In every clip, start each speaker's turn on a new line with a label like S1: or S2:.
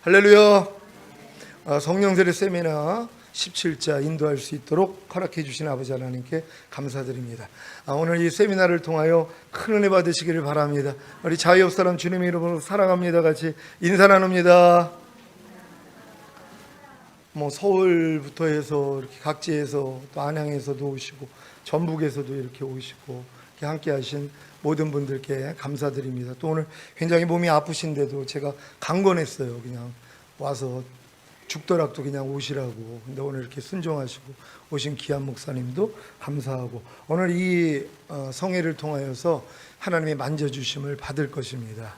S1: 할렐루야. 성령세례 세미나 17자 인도할 수 있도록 허락해 주신 아버지 하나님께 감사드립니다. 오늘 이 세미나를 통하여 큰 은혜 받으시기를 바랍니다. 우리 자유 옆 사람 주님의 이름으로 사랑합니다 같이 인사 나눕니다. 서울부터 해서 이렇게 각지에서 또 안양에서도 오시고 전북에서도 이렇게 오시고 이렇게 함께 하신 모든 분들께 감사드립니다. 또 오늘 굉장히 몸이 아프신데도 제가 강권했어요. 그냥 와서 죽더라도 그냥 오시라고. 근데 오늘 이렇게 순종하시고 오신 귀한 목사님도 감사하고, 오늘 이 성회를 통하여서 하나님의 만져주심을 받을 것입니다.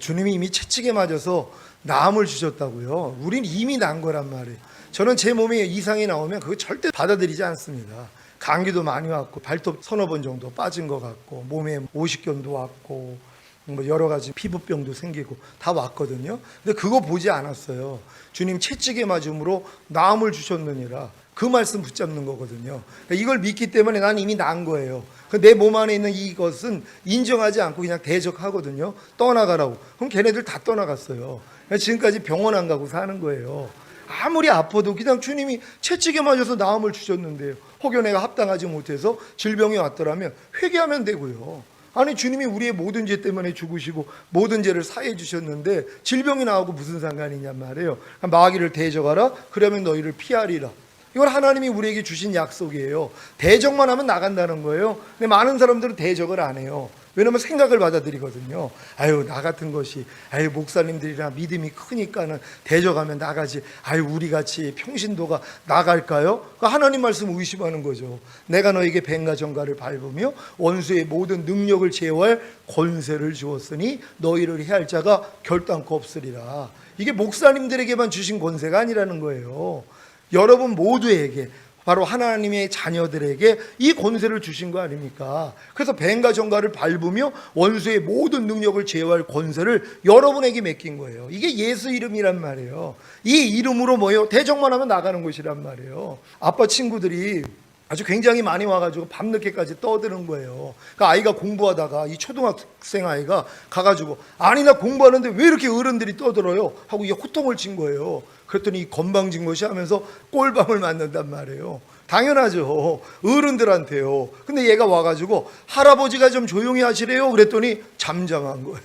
S1: 주님이 이미 채찍에 맞아서 나음을 주셨다고요. 우린 이미 난 거란 말이에요. 저는 제 몸에 이상이 나오면 그거 절대 받아들이지 않습니다. 감기도 많이 왔고 발톱 서너 번 정도 빠진 것 같고 몸에 오십견도 왔고 여러 가지 피부병도 생기고 다 왔거든요. 근데 그거 보지 않았어요. 주님 채찍에 맞음으로 나음을 주셨느니라, 그 말씀 붙잡는 거거든요. 그러니까 이걸 믿기 때문에 난 이미 난 거예요. 내 몸 안에 있는 이것은 인정하지 않고 그냥 대적하거든요. 떠나가라고. 그럼 걔네들 다 떠나갔어요. 지금까지 병원 안 가고 사는 거예요. 아무리 아파도 그냥 주님이 채찍에 맞아서 나음을 주셨는데요. 혹여 내가 합당하지 못해서 질병이 왔더라면 회개하면 되고요. 아니, 주님이 우리의 모든 죄 때문에 죽으시고 모든 죄를 사해 주셨는데 질병이 나오고 무슨 상관이냔 말이에요. 마귀를 대적하라, 그러면 너희를 피하리라. 이건 하나님이 우리에게 주신 약속이에요. 대적만 하면 나간다는 거예요. 근데 많은 사람들은 대적을 안 해요. 왜냐면 생각을 받아들이거든요. 나 같은 것이, 목사님들이나 믿음이 크니까는 대적하면 나가지. 우리같이 평신도가 나갈까요? 하나님 말씀 의심하는 거죠. 내가 너에게 뱀과 정갈을 밟으며 원수의 모든 능력을 제어할 권세를 주었으니 너희를 해할 자가 결단코 없으리라. 이게 목사님들에게만 주신 권세가 아니라는 거예요. 여러분 모두에게, 바로 하나님의 자녀들에게 이 권세를 주신 거 아닙니까? 그래서 뱀과 정갈을 밟으며 원수의 모든 능력을 제어할 권세를 여러분에게 맡긴 거예요. 이게 예수 이름이란 말이에요. 이 이름으로 뭐예요? 대적만 하면 나가는 것이란 말이에요. 아빠 친구들이 아주 굉장히 많이 와가지고 밤늦게까지 떠드는 거예요. 그러니까 아이가 공부하다가 이 초등학생 아이가 가가지고, 아니 나 공부하는데 왜 이렇게 어른들이 떠들어요? 하고 이게 호통을 친 거예요. 그랬더니 이 건방진 것이 하면서 꼴밤을 맞는단 말이에요. 당연하죠. 어른들한테요. 근데 얘가 와가지고 할아버지가 좀 조용히 하시래요. 그랬더니 잠잠한 거예요.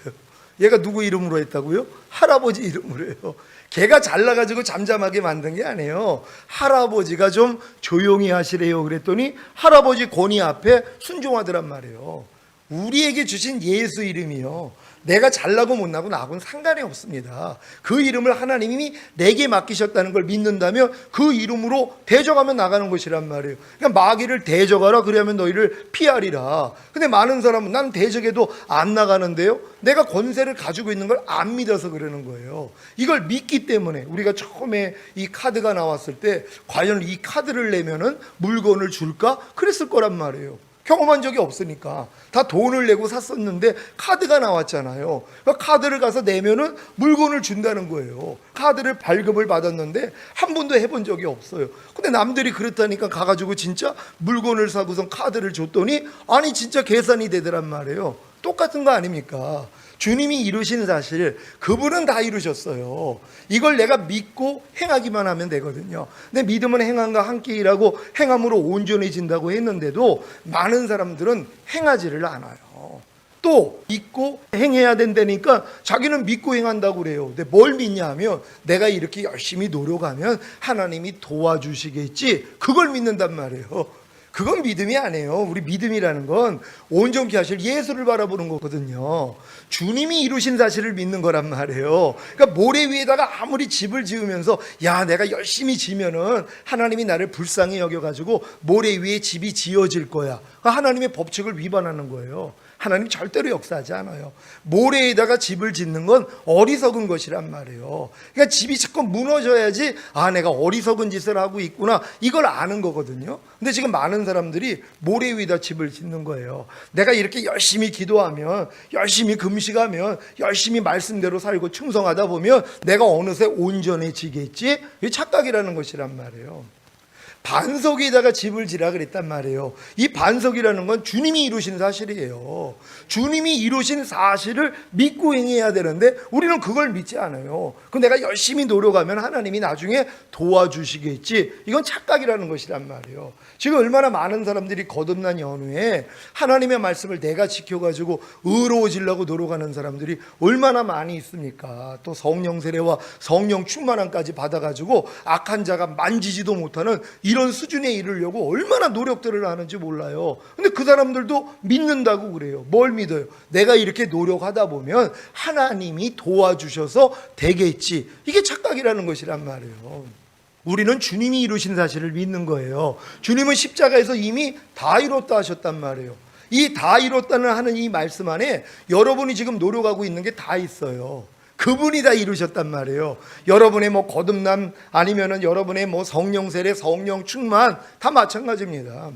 S1: 얘가 누구 이름으로 했다고요? 할아버지 이름으로 해요. 걔가 잘나가지고 잠잠하게 만든 게 아니에요. 할아버지가 좀 조용히 하시래요. 그랬더니 할아버지 권위 앞에 순종하더란 말이에요. 우리에게 주신 예수 이름이요, 내가 잘나고 못나고 나하고는 상관이 없습니다. 그 이름을 하나님이 내게 맡기셨다는 걸 믿는다면 그 이름으로 대적하면 나가는 것이란 말이에요. 그러니까 마귀를 대적하라, 그러면 너희를 피하리라. 근데 많은 사람은 난 대적해도 안 나가는데요, 내가 권세를 가지고 있는 걸 안 믿어서 그러는 거예요. 이걸 믿기 때문에 우리가 처음에 이 카드가 나왔을 때 과연 이 카드를 내면은 물건을 줄까? 그랬을 거란 말이에요. 경험한 적이 없으니까. 다 돈을 내고 샀었는데 카드가 나왔잖아요. 그러니까 카드를 가서 내면은 물건을 준다는 거예요. 카드를 발급을 받았는데 한 번도 해본 적이 없어요. 근데 남들이 그렇다니까 가가지고 진짜 물건을 사고선 카드를 줬더니 아니 진짜 계산이 되더란 말이에요. 똑같은 거 아닙니까? 주님이 이루신 사실, 그분은 다 이루셨어요. 이걸 내가 믿고 행하기만 하면 되거든요. 근데 믿음은 행함과 함께 일하고 행함으로 온전해진다고 했는데도 많은 사람들은 행하지를 않아요. 또 믿고 행해야 된다니까 자기는 믿고 행한다고 그래요. 근데 뭘 믿냐 하면, 내가 이렇게 열심히 노력하면 하나님이 도와주시겠지, 그걸 믿는단 말이에요. 그건 믿음이 아니에요. 우리 믿음이라는 건 온전케 하실 예수를 바라보는 거거든요. 주님이 이루신 사실을 믿는 거란 말이에요. 그러니까 모래 위에다가 아무리 집을 지으면서 내가 열심히 지면은 하나님이 나를 불쌍히 여겨가지고 모래 위에 집이 지어질 거야, 하나님의 법칙을 위반하는 거예요. 하나님 절대로 역사하지 않아요. 모래에다가 집을 짓는 건 어리석은 것이란 말이에요. 그러니까 집이 자꾸 무너져야지 내가 어리석은 짓을 하고 있구나, 이걸 아는 거거든요. 근데 지금 많은 사람들이 모래 위에다 집을 짓는 거예요. 내가 이렇게 열심히 기도하면, 열심히 금식하면, 열심히 말씀대로 살고 충성하다 보면 내가 어느새 온전해지겠지, 이 착각이라는 것이란 말이에요. 반석에다가 집을 지라 그랬단 말이에요. 이 반석이라는 건 주님이 이루신 사실이에요. 주님이 이루신 사실을 믿고 행해야 되는데 우리는 그걸 믿지 않아요. 그 내가 열심히 노력하면 하나님이 나중에 도와주시겠지. 이건 착각이라는 것이란 말이에요. 지금 얼마나 많은 사람들이 거듭난 연후에 하나님의 말씀을 내가 지켜가지고 의로워지려고 노력하는 사람들이 얼마나 많이 있습니까? 또 성령 세례와 성령 충만함까지 받아가지고 악한 자가 만지지도 못하는 이런 수준에 이르려고 얼마나 노력들을 하는지 몰라요. 근데 그 사람들도 믿는다고 그래요. 뭘 믿어요? 내가 이렇게 노력하다 보면 하나님이 도와주셔서 되겠지. 이게 착각이라는 것이란 말이에요. 우리는 주님이 이루신 사실을 믿는 거예요. 주님은 십자가에서 이미 다 이뤘다 하셨단 말이에요. 이 다 이뤘다는 하는 이 말씀 안에 여러분이 지금 노력하고 있는 게 다 있어요. 그분이 다 이루셨단 말이에요. 여러분의 뭐 거듭남 아니면은 여러분의 뭐 성령 세례, 성령 충만 다 마찬가지입니다.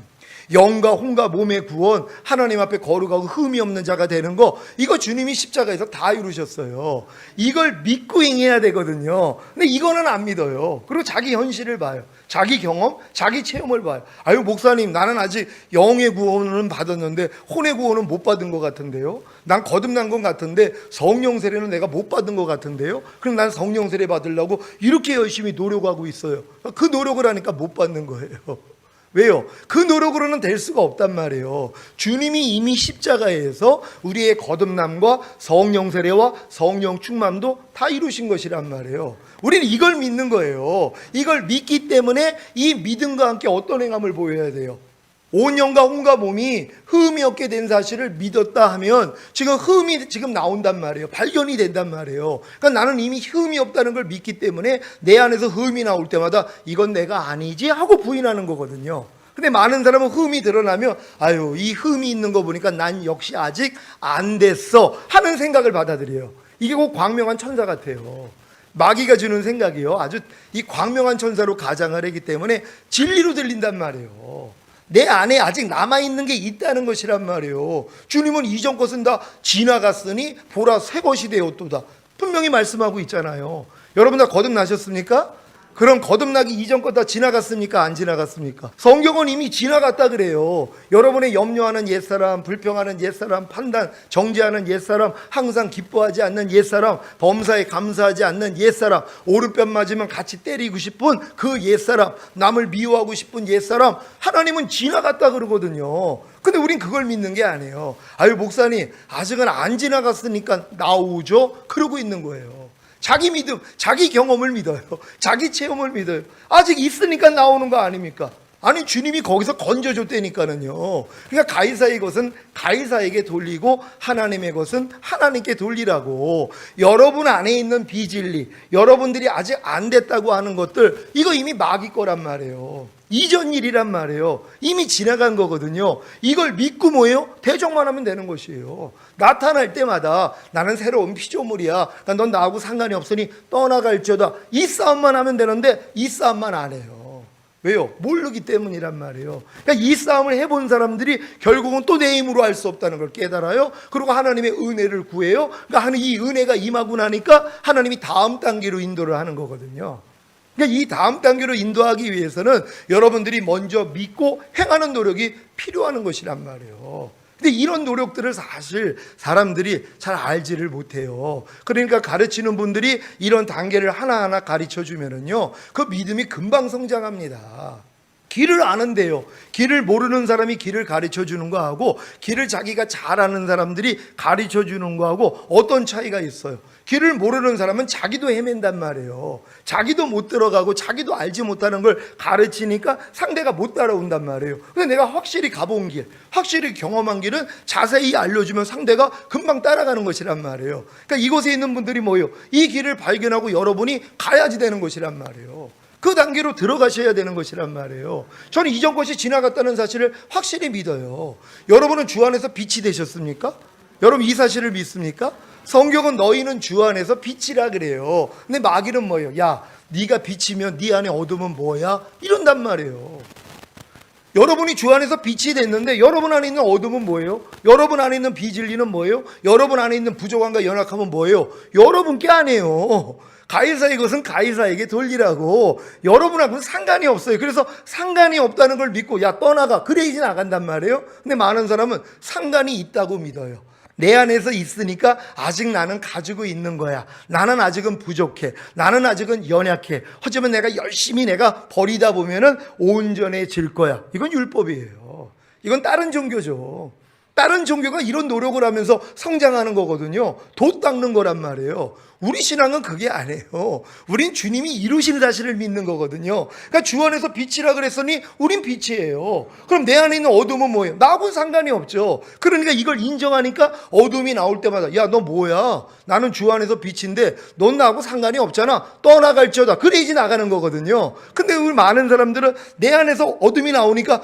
S1: 영과 혼과 몸의 구원, 하나님 앞에 거룩하고 흠이 없는 자가 되는 거, 이거 주님이 십자가에서 다 이루셨어요. 이걸 믿고 행해야 되거든요. 근데 이거는 안 믿어요. 그리고 자기 현실을 봐요. 자기 경험, 자기 체험을 봐요. 아유 목사님, 나는 아직 영의 구원은 받았는데 혼의 구원은 못 받은 것 같은데요. 난 거듭난 것 같은데 성령 세례는 내가 못 받은 것 같은데요. 그럼 난 성령 세례 받으려고 이렇게 열심히 노력하고 있어요. 그 노력을 하니까 못 받는 거예요. 왜요? 그 노력으로는 될 수가 없단 말이에요. 주님이 이미 십자가에서 우리의 거듭남과 성령 세례와 성령 충만도 다 이루신 것이란 말이에요. 우리는 이걸 믿는 거예요. 이걸 믿기 때문에 이 믿음과 함께 어떤 행함을 보여야 돼요? 온 영과 혼과 몸이 흠이 없게 된 사실을 믿었다 하면 지금 흠이 지금 나온단 말이에요. 발견이 된단 말이에요. 그러니까 나는 이미 흠이 없다는 걸 믿기 때문에 내 안에서 흠이 나올 때마다 이건 내가 아니지 하고 부인하는 거거든요. 근데 많은 사람은 흠이 드러나면 아유 이 흠이 있는 거 보니까 난 역시 아직 안 됐어 하는 생각을 받아들여요. 이게 꼭 광명한 천사 같아요. 마귀가 주는 생각이요. 아주 이 광명한 천사로 가장을 하기 때문에 진리로 들린단 말이에요. 내 안에 아직 남아있는 게 있다는 것이란 말이에요. 주님은 이전 것은 다 지나갔으니 보라 새 것이 되었도다. 분명히 말씀하고 있잖아요. 여러분 다 거듭나셨습니까? 그럼 거듭나기 이전 것 다 지나갔습니까? 안 지나갔습니까? 성경은 이미 지나갔다 그래요. 여러분의 염려하는 옛사람, 불평하는 옛사람, 판단, 정죄하는 옛사람, 항상 기뻐하지 않는 옛사람, 범사에 감사하지 않는 옛사람, 오른편 맞으면 같이 때리고 싶은 그 옛사람, 남을 미워하고 싶은 옛사람, 하나님은 지나갔다 그러거든요. 근데 우린 그걸 믿는 게 아니에요. 아유 목사님 아직은 안 지나갔으니까 나오죠? 그러고 있는 거예요. 자기 믿음, 자기 경험을 믿어요. 자기 체험을 믿어요. 아직 있으니까 나오는 거 아닙니까? 아니 주님이 거기서 건져줬다니까는요. 그러니까 가이사의 것은 가이사에게 돌리고 하나님의 것은 하나님께 돌리라고. 여러분 안에 있는 비진리, 여러분들이 아직 안 됐다고 하는 것들, 이거 이미 마귀 거란 말이에요. 이전 일이란 말이에요. 이미 지나간 거거든요. 이걸 믿고 뭐예요? 대적만 하면 되는 것이에요. 나타날 때마다 나는 새로운 피조물이야. 그러니까 넌 나하고 상관이 없으니 떠나갈지어다. 이 싸움만 하면 되는데 이 싸움만 안 해요. 왜요? 모르기 때문이란 말이에요. 그러니까 이 싸움을 해본 사람들이 결국은 또 내 힘으로 할 수 없다는 걸 깨달아요. 그리고 하나님의 은혜를 구해요. 그러니까 이 은혜가 임하고 나니까 하나님이 다음 단계로 인도를 하는 거거든요. 그러니까 이 다음 단계로 인도하기 위해서는 여러분들이 먼저 믿고 행하는 노력이 필요한 것이란 말이에요. 근데 이런 노력들을 사실 사람들이 잘 알지를 못해요. 그러니까 가르치는 분들이 이런 단계를 하나하나 가르쳐 주면은요, 그 믿음이 금방 성장합니다. 길을 아는데요. 길을 모르는 사람이 길을 가르쳐 주는 거하고 길을 자기가 잘 아는 사람들이 가르쳐 주는 거하고 어떤 차이가 있어요? 길을 모르는 사람은 자기도 헤맨단 말이에요. 자기도 못 들어가고 자기도 알지 못하는 걸 가르치니까 상대가 못 따라온단 말이에요. 근데 내가 확실히 가본 길, 확실히 경험한 길은 자세히 알려주면 상대가 금방 따라가는 것이란 말이에요. 그러니까 이곳에 있는 분들이 뭐예요? 이 길을 발견하고 여러분이 가야지 되는 것이란 말이에요. 그 단계로 들어가셔야 되는 것이란 말이에요. 저는 이전 것이 지나갔다는 사실을 확실히 믿어요. 여러분은 주 안에서 빛이 되셨습니까? 여러분 이 사실을 믿습니까? 성경은 너희는 주 안에서 빛이라 그래요. 근데 마귀는 뭐예요? 야, 네가 빛이면 네 안에 어둠은 뭐야? 이런단 말이에요. 여러분이 주 안에서 빛이 됐는데 여러분 안에 있는 어둠은 뭐예요? 여러분 안에 있는 비진리는 뭐예요? 여러분 안에 있는 부족함과 연약함은 뭐예요? 여러분 게 아니에요. 가이사의 것은 가이사에게 돌리라고. 여러분하고는 상관이 없어요. 그래서 상관이 없다는 걸 믿고 야 떠나가 그래야지 나간단 말이에요. 근데 많은 사람은 상관이 있다고 믿어요. 내 안에서 있으니까 아직 나는 가지고 있는 거야. 나는 아직은 부족해. 나는 아직은 연약해. 하지만 내가 열심히 내가 버리다 보면은 온전해질 거야. 이건 율법이에요. 이건 다른 종교죠. 다른 종교가 이런 노력을 하면서 성장하는 거거든요. 돛 닦는 거란 말이에요. 우리 신앙은 그게 아니에요. 우린 주님이 이루시는 사실을 믿는 거거든요. 그러니까 주 안에서 빛이라 그랬으니 우린 빛이에요. 그럼 내 안에 있는 어둠은 뭐예요? 나하고는 상관이 없죠. 그러니까 이걸 인정하니까 어둠이 나올 때마다 야, 너 뭐야? 나는 주 안에서 빛인데 넌 나하고 상관이 없잖아. 떠나갈지어다. 그래야지 나가는 거거든요. 근데 우리 많은 사람들은 내 안에서 어둠이 나오니까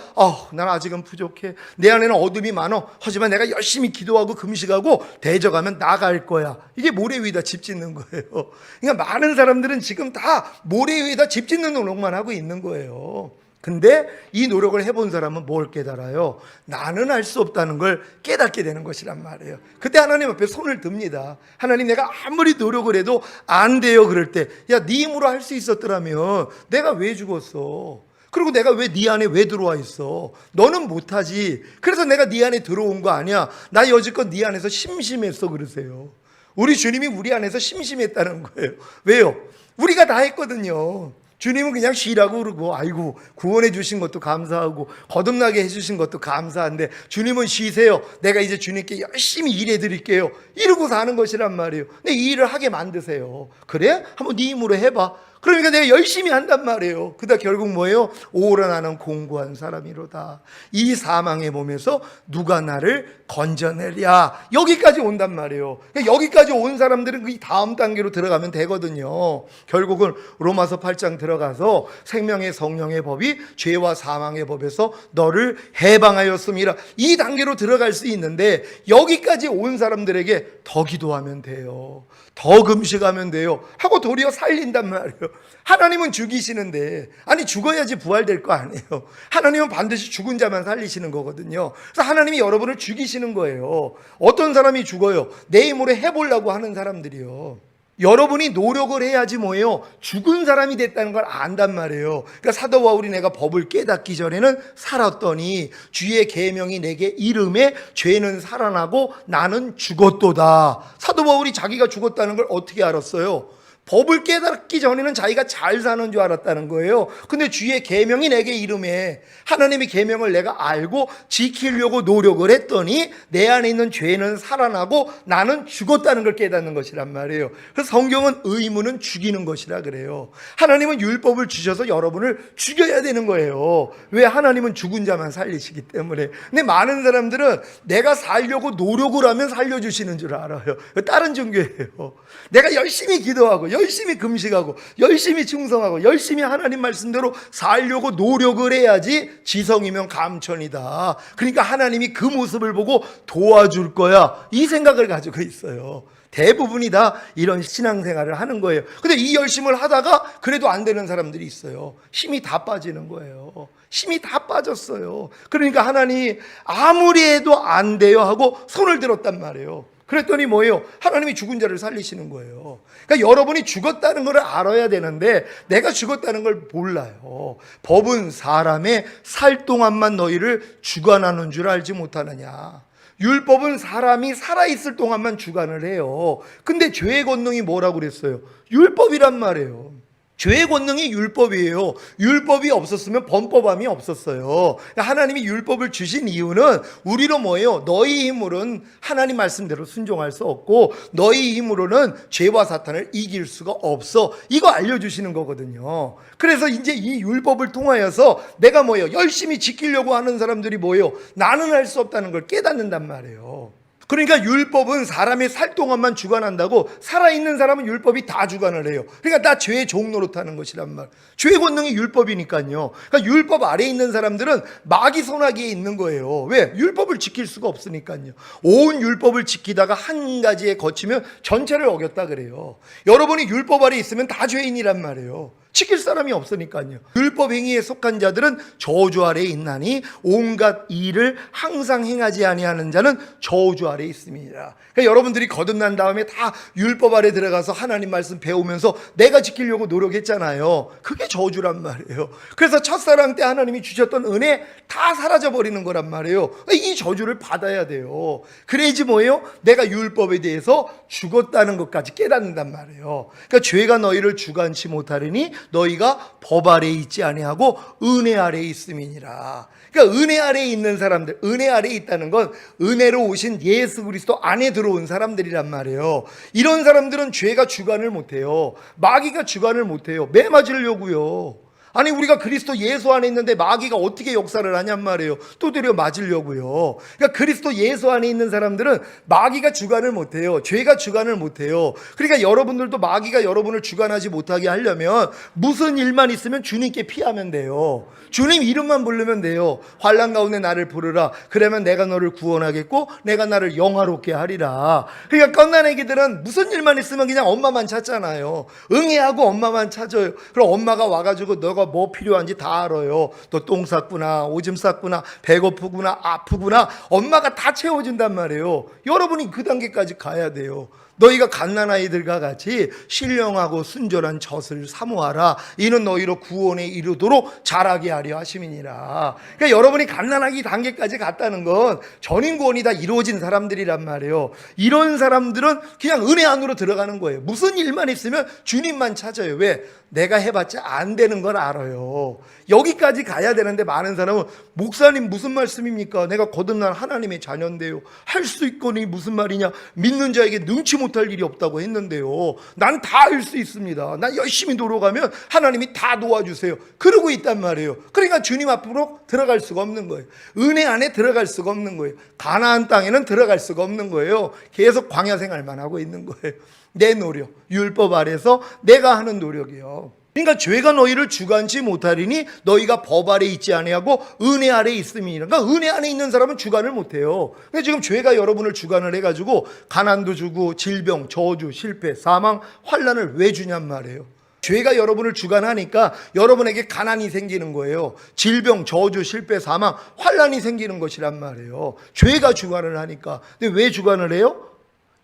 S1: 난 아직은 부족해. 내 안에는 어둠이 많어. 하지만 내가 열심히 기도하고 금식하고 대적하면 나갈 거야. 이게 모래 위에다 집 짓는 거예요. 그러니까 많은 사람들은 지금 다 모래 위에다 집 짓는 노력만 하고 있는 거예요. 근데 이 노력을 해본 사람은 뭘 깨달아요? 나는 할 수 없다는 걸 깨닫게 되는 것이란 말이에요. 그때 하나님 앞에 손을 듭니다. 하나님, 내가 아무리 노력을 해도 안 돼요. 그럴 때 야, 네 힘으로 할 수 있었더라면 내가 왜 죽었어? 그리고 내가 왜 네 안에 왜 들어와 있어? 너는 못하지. 그래서 내가 네 안에 들어온 거 아니야. 나 여지껏 네 안에서 심심했어. 그러세요. 우리 주님이 우리 안에서 심심했다는 거예요. 왜요? 우리가 다 했거든요. 주님은 그냥 쉬라고 그러고 아이고 구원해 주신 것도 감사하고 거듭나게 해주신 것도 감사한데 주님은 쉬세요. 내가 이제 주님께 열심히 일해 드릴게요. 이러고 사는 것이란 말이에요. 근데 이 일을 하게 만드세요. 그래? 한번 네 힘으로 해봐. 그러니까 내가 열심히 한단 말이에요. 그다 결국 뭐예요? 오라 나는 공고한 사람이로다. 이 사망의 몸에서 누가 나를 건져내랴. 여기까지 온단 말이에요. 그러니까 여기까지 온 사람들은 그 다음 단계로 들어가면 되거든요. 결국은 로마서 8장 들어가서 생명의 성령의 법이 죄와 사망의 법에서 너를 해방하였음이라. 이 단계로 들어갈 수 있는데 여기까지 온 사람들에게 더 기도하면 돼요. 더 금식하면 돼요. 하고 도리어 살린단 말이에요. 하나님은 죽이시는데 아니 죽어야지 부활될 거 아니에요. 하나님은 반드시 죽은 자만 살리시는 거거든요. 그래서 하나님이 여러분을 죽이시는 거예요. 어떤 사람이 죽어요? 내 힘으로 해보려고 하는 사람들이요. 여러분이 노력을 해야지 뭐예요? 죽은 사람이 됐다는 걸 안단 말이에요. 그러니까 사도 바울이 내가 법을 깨닫기 전에는 살았더니 주의 계명이 내게 이름에 죄는 살아나고 나는 죽었도다. 사도 바울이 자기가 죽었다는 걸 어떻게 알았어요? 법을 깨닫기 전에는 자기가 잘 사는 줄 알았다는 거예요. 근데 주의 계명이 내게 이름에 하나님의 계명을 내가 알고 지키려고 노력을 했더니 내 안에 있는 죄는 살아나고 나는 죽었다는 걸 깨닫는 것이란 말이에요. 그래서 성경은 의무는 죽이는 것이라 그래요. 하나님은 율법을 주셔서 여러분을 죽여야 되는 거예요. 왜? 하나님은 죽은 자만 살리시기 때문에. 근데 많은 사람들은 내가 살려고 노력을 하면 살려주시는 줄 알아요. 다른 종교예요. 내가 열심히 기도하고 열심히 금식하고 열심히 충성하고 열심히 하나님 말씀대로 살려고 노력을 해야지 지성이면 감천이다. 그러니까 하나님이 그 모습을 보고 도와줄 거야. 이 생각을 가지고 있어요. 대부분이 다 이런 신앙생활을 하는 거예요. 근데 이 열심을 하다가 그래도 안 되는 사람들이 있어요. 힘이 다 빠지는 거예요. 힘이 다 빠졌어요. 그러니까 하나님이 아무리 해도 안 돼요 하고 손을 들었단 말이에요. 그랬더니 뭐예요? 하나님이 죽은 자를 살리시는 거예요. 그러니까 여러분이 죽었다는 걸 알아야 되는데 내가 죽었다는 걸 몰라요. 법은 사람의 살 동안만 너희를 주관하는 줄 알지 못하느냐. 율법은 사람이 살아있을 동안만 주관을 해요. 근데 죄의 권능이 뭐라고 그랬어요? 율법이란 말이에요. 죄의 권능이 율법이에요. 율법이 없었으면 범법함이 없었어요. 하나님이 율법을 주신 이유는 우리로 뭐예요? 너희 힘으로는 하나님 말씀대로 순종할 수 없고 너희 힘으로는 죄와 사탄을 이길 수가 없어. 이거 알려주시는 거거든요. 그래서 이제 이 율법을 통하여서 내가 뭐예요? 열심히 지키려고 하는 사람들이 뭐예요? 나는 할 수 없다는 걸 깨닫는단 말이에요. 그러니까 율법은 사람의 살 동안만 주관한다고 살아있는 사람은 율법이 다 주관을 해요. 그러니까 다 죄의 종 노릇하는 것이란 말. 죄의 권능이 율법이니까요. 그러니까 율법 아래에 있는 사람들은 마귀 손아귀에 있는 거예요. 왜? 율법을 지킬 수가 없으니까요. 온 율법을 지키다가 한 가지에 거치면 전체를 어겼다 그래요. 여러분이 율법 아래에 있으면 다 죄인이란 말이에요. 지킬 사람이 없으니까요. 율법 행위에 속한 자들은 저주 아래에 있나니 온갖 일을 항상 행하지 아니하는 자는 저주 아래 아래 있음이니라. 그러니까 여러분들이 거듭난 다음에 다 율법 아래 들어가서 하나님 말씀 배우면서 내가 지키려고 노력했잖아요. 그게 저주란 말이에요. 그래서 첫사랑 때 하나님이 주셨던 은혜 다 사라져버리는 거란 말이에요. 이 저주를 받아야 돼요. 그래야지 뭐예요? 내가 율법에 대해서 죽었다는 것까지 깨닫는단 말이에요. 그러니까 죄가 너희를 주관치 못하리니 너희가 법 아래에 있지 아니하고 은혜 아래에 있음이니라. 그러니까 은혜 아래에 있는 사람들, 은혜 아래에 있다는 건 은혜로 오신 예수 그리스도 안에 들어온 사람들이란 말이에요. 이런 사람들은 죄가 주관을 못해요. 마귀가 주관을 못해요. 매 맞으려고요. 아니 우리가 그리스도 예수 안에 있는데 마귀가 어떻게 역사를 하냔 말이에요. 두드려 맞으려고요. 그러니까 그리스도 예수 안에 있는 사람들은 마귀가 주관을 못해요. 죄가 주관을 못해요. 그러니까 여러분들도 마귀가 여러분을 주관하지 못하게 하려면 무슨 일만 있으면 주님께 피하면 돼요. 주님 이름만 부르면 돼요. 환난 가운데 나를 부르라. 그러면 내가 너를 구원하겠고 내가 나를 영화롭게 하리라. 그러니까 갓난 애기들은 무슨 일만 있으면 그냥 엄마만 찾잖아요. 응애하고 엄마만 찾아요. 그럼 엄마가 와가지고 너가 뭐 필요한지 다 알아요. 너 똥 쌌구나, 오줌 쌌구나, 배고프구나, 아프구나. 엄마가 다 채워준단 말이에요. 여러분이 그 단계까지 가야 돼요. 너희가 갓난아이들과 같이 신령하고 순전한 젖을 사모하라. 이는 너희로 구원에 이르도록 자라게 하려 하심이니라. 그러니까 여러분이 갓난아기 단계까지 갔다는 건 전인 구원이 다 이루어진 사람들이란 말이에요. 이런 사람들은 그냥 은혜 안으로 들어가는 거예요. 무슨 일만 있으면 주님만 찾아요. 왜? 내가 해봤자 안 되는 걸 알아요. 여기까지 가야 되는데 많은 사람은 목사님 무슨 말씀입니까? 내가 거듭난 하나님의 자녀인데요. 할 수 있거니 무슨 말이냐? 믿는 자에게 능치 못할 일이 없다고 했는데요. 난 다 할 수 있습니다. 난 열심히 노력하면 하나님이 다 도와주세요. 그러고 있단 말이에요. 그러니까 주님 앞으로 들어갈 수가 없는 거예요. 은혜 안에 들어갈 수가 없는 거예요. 가나안 땅에는 들어갈 수가 없는 거예요. 계속 광야 생활만 하고 있는 거예요. 내 노력, 율법 아래서 내가 하는 노력이요. 그러니까 죄가 너희를 주관치 못하리니 너희가 법 아래 있지 아니하고 은혜 아래 있음이니라. 그러니까 은혜 안에 있는 사람은 주관을 못해요. 근데 지금 죄가 여러분을 주관을 해가지고 가난도 주고 질병, 저주, 실패, 사망, 환난을 왜 주냔 말이에요. 죄가 여러분을 주관하니까 여러분에게 가난이 생기는 거예요. 질병, 저주, 실패, 사망, 환난이 생기는 것이란 말이에요. 죄가 주관을 하니까. 근데 왜 주관을 해요?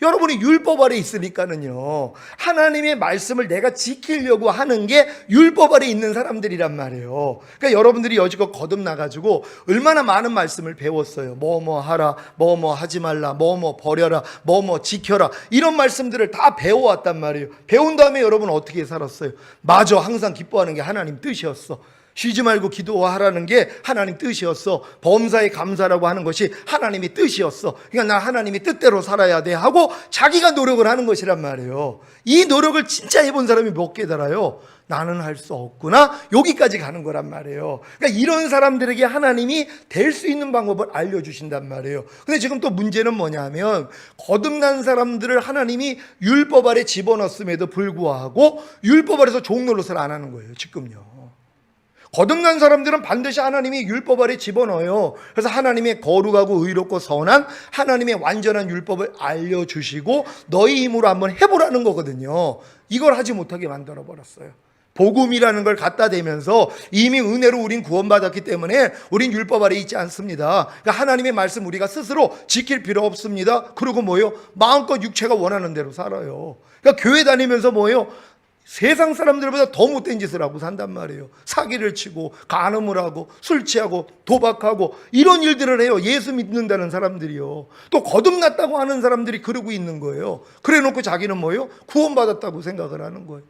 S1: 여러분이 율법 아래 있으니까는요. 하나님의 말씀을 내가 지키려고 하는 게 율법 아래 있는 사람들이란 말이에요. 그러니까 여러분들이 여지껏 거듭나가지고 얼마나 많은 말씀을 배웠어요. 뭐뭐 하라, 뭐뭐 하지 말라, 뭐뭐 버려라, 뭐뭐 지켜라. 이런 말씀들을 다 배워왔단 말이에요. 배운 다음에 여러분 어떻게 살았어요? 맞아, 항상 기뻐하는 게 하나님 뜻이었어. 쉬지 말고 기도하라는 게 하나님 뜻이었어. 범사에 감사라고 하는 것이 하나님의 뜻이었어. 그러니까 난 하나님의 뜻대로 살아야 돼 하고 자기가 노력을 하는 것이란 말이에요. 이 노력을 진짜 해본 사람이 몇 깨달아요? 나는 할 수 없구나. 여기까지 가는 거란 말이에요. 그러니까 이런 사람들에게 하나님이 될 수 있는 방법을 알려주신단 말이에요. 근데 지금 또 문제는 뭐냐면 거듭난 사람들을 하나님이 율법 아래 집어넣었음에도 불구하고 율법 아래서 종노릇을 안 하는 거예요. 지금요. 거듭난 사람들은 반드시 하나님이 율법 아래 집어넣어요. 그래서 하나님의 거룩하고 의롭고 선한 하나님의 완전한 율법을 알려주시고 너희 힘으로 한번 해보라는 거거든요. 이걸 하지 못하게 만들어버렸어요. 복음이라는 걸 갖다 대면서 이미 은혜로 우린 구원받았기 때문에 우린 율법 아래 있지 않습니다. 그러니까 하나님의 말씀 우리가 스스로 지킬 필요 없습니다. 그리고 뭐예요? 마음껏 육체가 원하는 대로 살아요. 그러니까 교회 다니면서 뭐예요? 세상 사람들보다 더 못된 짓을 하고 산단 말이에요. 사기를 치고 간음을 하고 술 취하고 도박하고 이런 일들을 해요. 예수 믿는다는 사람들이요. 또 거듭났다고 하는 사람들이 그러고 있는 거예요. 그래 놓고 자기는 뭐예요? 구원받았다고 생각을 하는 거예요.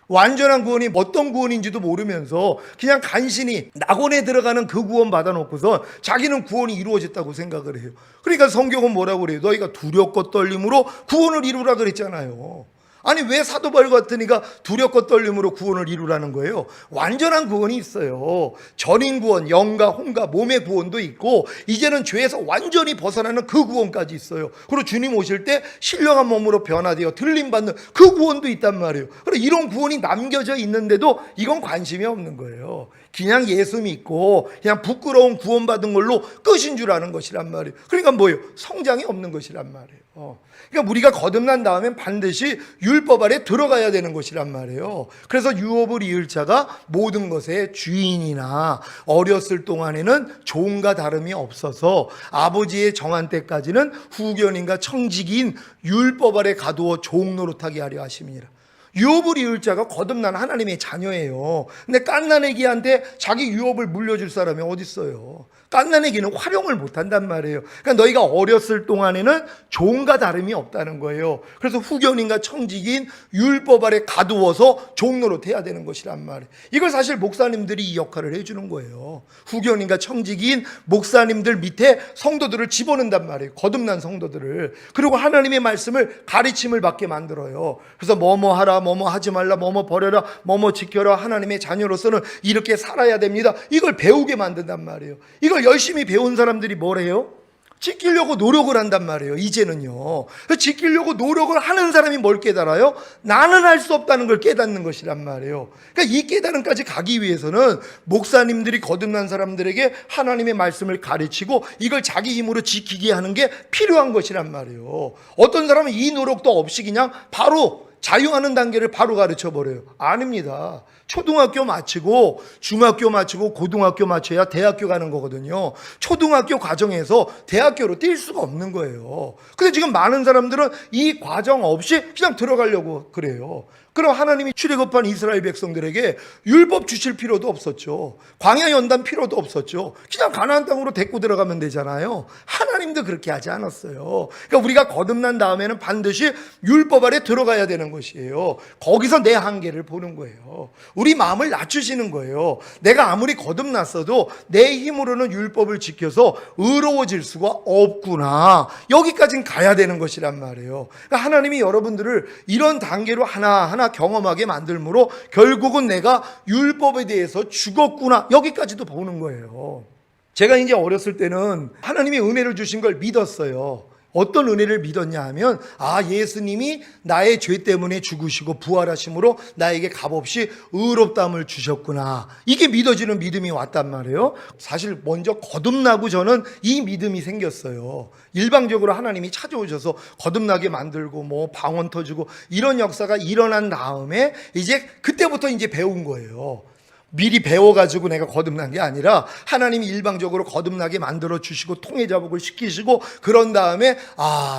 S1: 완전한 구원이 어떤 구원인지도 모르면서 그냥 간신히 낙원에 들어가는 그 구원 받아놓고서 자기는 구원이 이루어졌다고 생각을 해요. 그러니까 성경은 뭐라고 그래요? 너희가 두렵고 떨림으로 구원을 이루라 그랬잖아요. 아니 왜 사도 바울 같은 이가 두렵고 떨림으로 구원을 이루라는 거예요? 완전한 구원이 있어요. 전인 구원, 영과 혼과 몸의 구원도 있고 이제는 죄에서 완전히 벗어나는 그 구원까지 있어요. 그리고 주님 오실 때 신령한 몸으로 변화되어 들림받는 그 구원도 있단 말이에요. 그리고 이런 구원이 남겨져 있는데도 이건 관심이 없는 거예요. 그냥 예수 믿고 그냥 부끄러운 구원받은 걸로 끝인 줄 아는 것이란 말이에요. 그러니까 뭐예요? 성장이 없는 것이란 말이에요. 그러니까 우리가 거듭난 다음엔 반드시 율법 아래 들어가야 되는 것이란 말이에요. 그래서 유업을 이을 자가 모든 것의 주인이나 어렸을 동안에는 종과 다름이 없어서 아버지의 정한 때까지는 후견인과 청지기인 율법 아래 가두어 종 노릇하게 하려 하심이니라. 유업을 이을 자가 거듭난 하나님의 자녀예요. 근데 갓난아기한테 자기 유업을 물려줄 사람이 어디 있어요? 갓난아기는 활용을 못한단 말이에요. 그러니까 너희가 어렸을 동안에는 종과 다름이 없다는 거예요. 그래서 후견인과 청지기인 율법 아래 가두어서 종노릇 해야 되는 것이란 말이에요. 이걸 사실 목사님들이 이 역할을 해주는 거예요. 후견인과 청지기인 목사님들 밑에 성도들을 집어넣는단 말이에요. 거듭난 성도들을. 그리고 하나님의 말씀을 가르침을 받게 만들어요. 그래서 뭐뭐 하라, 뭐뭐 하지 말라, 뭐뭐 버려라, 뭐뭐 지켜라. 하나님의 자녀로서는 이렇게 살아야 됩니다. 이걸 배우게 만든단 말이에요. 이걸 열심히 배운 사람들이 뭐래요? 지키려고 노력을 한단 말이에요. 이제는요. 지키려고 노력을 하는 사람이 뭘 깨달아요? 나는 할 수 없다는 걸 깨닫는 것이란 말이에요. 그러니까 이 깨달음까지 가기 위해서는 목사님들이 거듭난 사람들에게 하나님의 말씀을 가르치고 이걸 자기 힘으로 지키게 하는 게 필요한 것이란 말이에요. 어떤 사람은 이 노력도 없이 그냥 바로 자유하는 단계를 바로 가르쳐 버려요. 아닙니다. 초등학교 마치고 중학교 마치고 고등학교 마쳐야 대학교 가는 거거든요. 초등학교 과정에서 대학교로 뛸 수가 없는 거예요. 근데 지금 많은 사람들은 이 과정 없이 그냥 들어가려고 그래요. 그럼 하나님이 출애굽한 이스라엘 백성들에게 율법 주실 필요도 없었죠. 광야 연단 필요도 없었죠. 그냥 가나안 땅으로 데리고 들어가면 되잖아요. 하나님도 그렇게 하지 않았어요. 그러니까 우리가 거듭난 다음에는 반드시 율법 아래 들어가야 되는 것이에요. 거기서 내 한계를 보는 거예요. 우리 마음을 낮추시는 거예요. 내가 아무리 거듭났어도 내 힘으로는 율법을 지켜서 의로워질 수가 없구나. 여기까지는 가야 되는 것이란 말이에요. 그러니까 하나님이 여러분들을 이런 단계로 하나하나 경험하게 만들므로 결국은 내가 율법에 대해서 죽었구나. 여기까지도 보는 거예요. 제가 이제 어렸을 때는 하나님이 은혜를 주신 걸 믿었어요. 어떤 은혜를 믿었냐 하면 예수님이 나의 죄 때문에 죽으시고 부활하심으로 나에게 값없이 의롭다함을 주셨구나. 이게 믿어지는 믿음이 왔단 말이에요. 사실 먼저 거듭나고 저는 이 믿음이 생겼어요. 일방적으로 하나님이 찾아오셔서 거듭나게 만들고 뭐 방언 터주고 이런 역사가 일어난 다음에 이제 그때부터 이제 배운 거예요. 미리 배워가지고 내가 거듭난 게 아니라 하나님이 일방적으로 거듭나게 만들어 주시고 통해자복을 시키시고 그런 다음에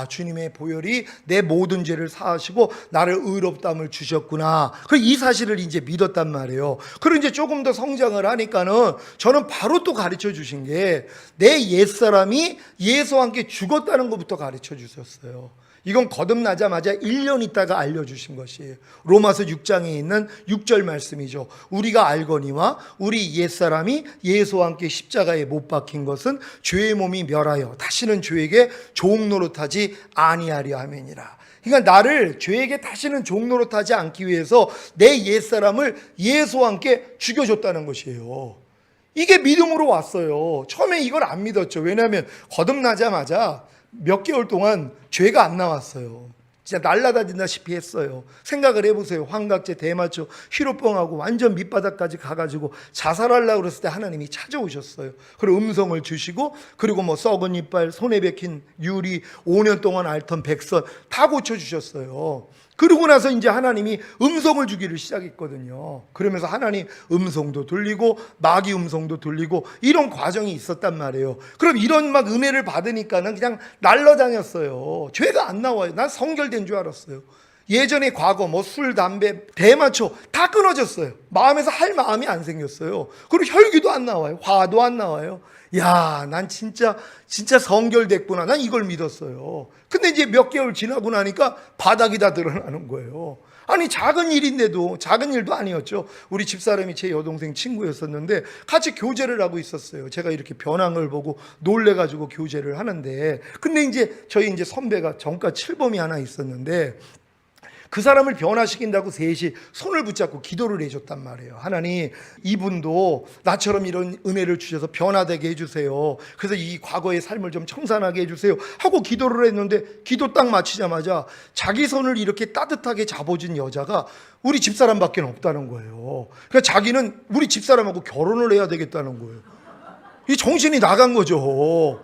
S1: 주님의 보혈이 내 모든 죄를 사하시고 나를 의롭다함을 주셨구나. 그래서 이 사실을 이제 믿었단 말이에요. 그리고 이제 조금 더 성장을 하니까는 저는 바로 또 가르쳐 주신 게 내 옛사람이 예수와 함께 죽었다는 것부터 가르쳐 주셨어요. 이건 거듭나자마자 1년 있다가 알려주신 것이에요. 로마서 6장에 있는 6절 말씀이죠. 우리가 알거니와 우리 옛사람이 예수와 함께 십자가에 못 박힌 것은 죄의 몸이 멸하여 다시는 죄에게 종 노릇하지 아니하려 함이니라. 그러니까 나를 죄에게 다시는 종 노릇하지 않기 위해서 내 옛사람을 예수와 함께 죽여줬다는 것이에요. 이게 믿음으로 왔어요. 처음에 이걸 안 믿었죠. 왜냐하면 거듭나자마자 몇 개월 동안 죄가 안 나왔어요. 진짜 날라다닌다시피 했어요. 생각을 해보세요. 환각제, 대마초, 희로병하고 완전 밑바닥까지 가가지고 자살하려고 그랬을 때 하나님이 찾아오셨어요. 그리고 음성을 주시고 그리고 뭐 썩은 이빨, 손에 박힌 유리, 5년 동안 앓던 백선 다 고쳐주셨어요. 그러고 나서 이제 하나님이 음성을 주기를 시작했거든요. 그러면서 하나님 음성도 들리고 마귀 음성도 들리고 이런 과정이 있었단 말이에요. 그럼 이런 막 은혜를 받으니까는 그냥 날라다녔어요. 죄가 안 나와요. 난 성결된 줄 알았어요. 예전에 과거 뭐 술, 담배, 대마초 다 끊어졌어요. 마음에서 할 마음이 안 생겼어요. 그리고 혈기도 안 나와요. 화도 안 나와요. 야, 난 진짜 성결됐구나. 난 이걸 믿었어요. 근데 이제 몇 개월 지나고 나니까 바닥이 다 드러나는 거예요. 아니 작은 일인데도, 작은 일도 아니었죠. 우리 집사람이 제 여동생 친구였었는데 같이 교제를 하고 있었어요. 제가 이렇게 변한 걸 보고 놀래가지고 교제를 하는데, 근데 이제 저희 이제 선배가 정가 7범이 하나 있었는데 그 사람을 변화시킨다고 셋이 손을 붙잡고 기도를 해줬단 말이에요. 하나님, 이분도 나처럼 이런 은혜를 주셔서 변화되게 해주세요. 그래서 이 과거의 삶을 좀 청산하게 해주세요 하고 기도를 했는데, 기도 딱 마치자마자 자기 손을 이렇게 따뜻하게 잡아준 여자가 우리 집사람밖에 없다는 거예요. 그러니까 자기는 우리 집사람하고 결혼을 해야 되겠다는 거예요. 이 정신이 나간 거죠.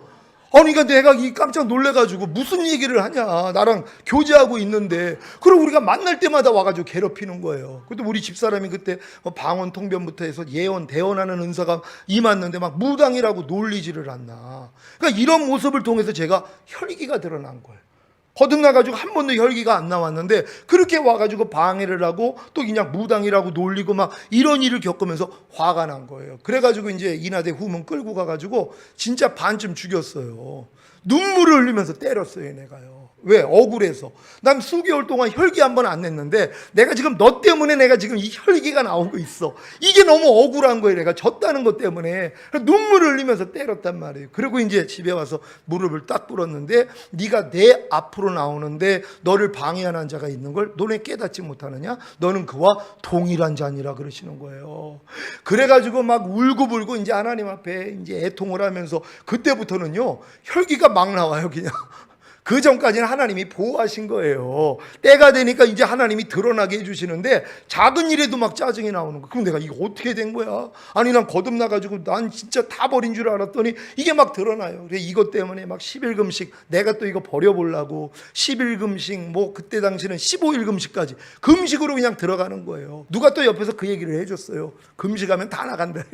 S1: 아니, 그러니까 내가 이 깜짝 놀래가지고 무슨 얘기를 하냐. 나랑 교제하고 있는데. 그리고 우리가 만날 때마다 와가지고 괴롭히는 거예요. 그때 우리 집사람이 그때 방언 통변부터 해서 예언, 대언하는 은사가 임했는데 막 무당이라고 놀리지를 않나. 그러니까 이런 모습을 통해서 제가 혈기가 드러난 거예요. 거듭나가지고 한 번도 혈기가 안 나왔는데 그렇게 와가지고 방해를 하고 또 그냥 무당이라고 놀리고 막 이런 일을 겪으면서 화가 난 거예요. 그래가지고 이제 인하대 후문 끌고 가가지고 진짜 반쯤 죽였어요. 눈물을 흘리면서 때렸어요, 얘네가요. 왜? 억울해서. 난 수개월 동안 혈기 한 번 안 냈는데 내가 지금 너 때문에 내가 지금 이 혈기가 나오고 있어. 이게 너무 억울한 거예요. 내가 졌다는 것 때문에. 눈물을 흘리면서 때렸단 말이에요. 그리고 이제 집에 와서 무릎을 딱 꿇었는데 네가 내 앞으로 나오는데 너를 방해하는 자가 있는 걸 너네 깨닫지 못하느냐? 너는 그와 동일한 자니라 그러시는 거예요. 그래가지고 막 울고불고 이제 하나님 앞에 이제 애통을 하면서 그때부터는요 혈기가 막 나와요, 그냥. 그 전까지는 하나님이 보호하신 거예요. 때가 되니까 이제 하나님이 드러나게 해주시는데 작은 일에도 막 짜증이 나오는 거예요. 그럼 내가 이거 어떻게 된 거야? 아니, 난 거듭나가지고 난 진짜 다 버린 줄 알았더니 이게 막 드러나요. 그래, 이것 때문에 막 10일 금식, 내가 또 이거 버려보려고 10일 금식, 뭐 그때 당시는 15일 금식까지 금식으로 그냥 들어가는 거예요. 누가 또 옆에서 그 얘기를 해줬어요. 금식하면 다 나간다요.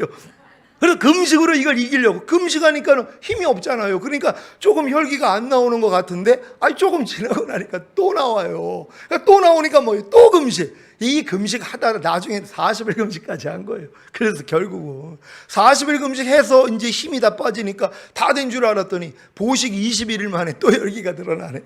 S1: 그래서 금식으로 이걸 이기려고. 금식하니까 힘이 없잖아요. 그러니까 조금 혈기가 안 나오는 것 같은데 조금 지나고 나니까 또 나와요. 그러니까 또 나오니까 또 금식. 이 금식 하다가 나중에 40일 금식까지 한 거예요. 그래서 결국은 40일 금식해서 이제 힘이 다 빠지니까 다 된 줄 알았더니 보식 21일 만에 또 열기가 드러나네요.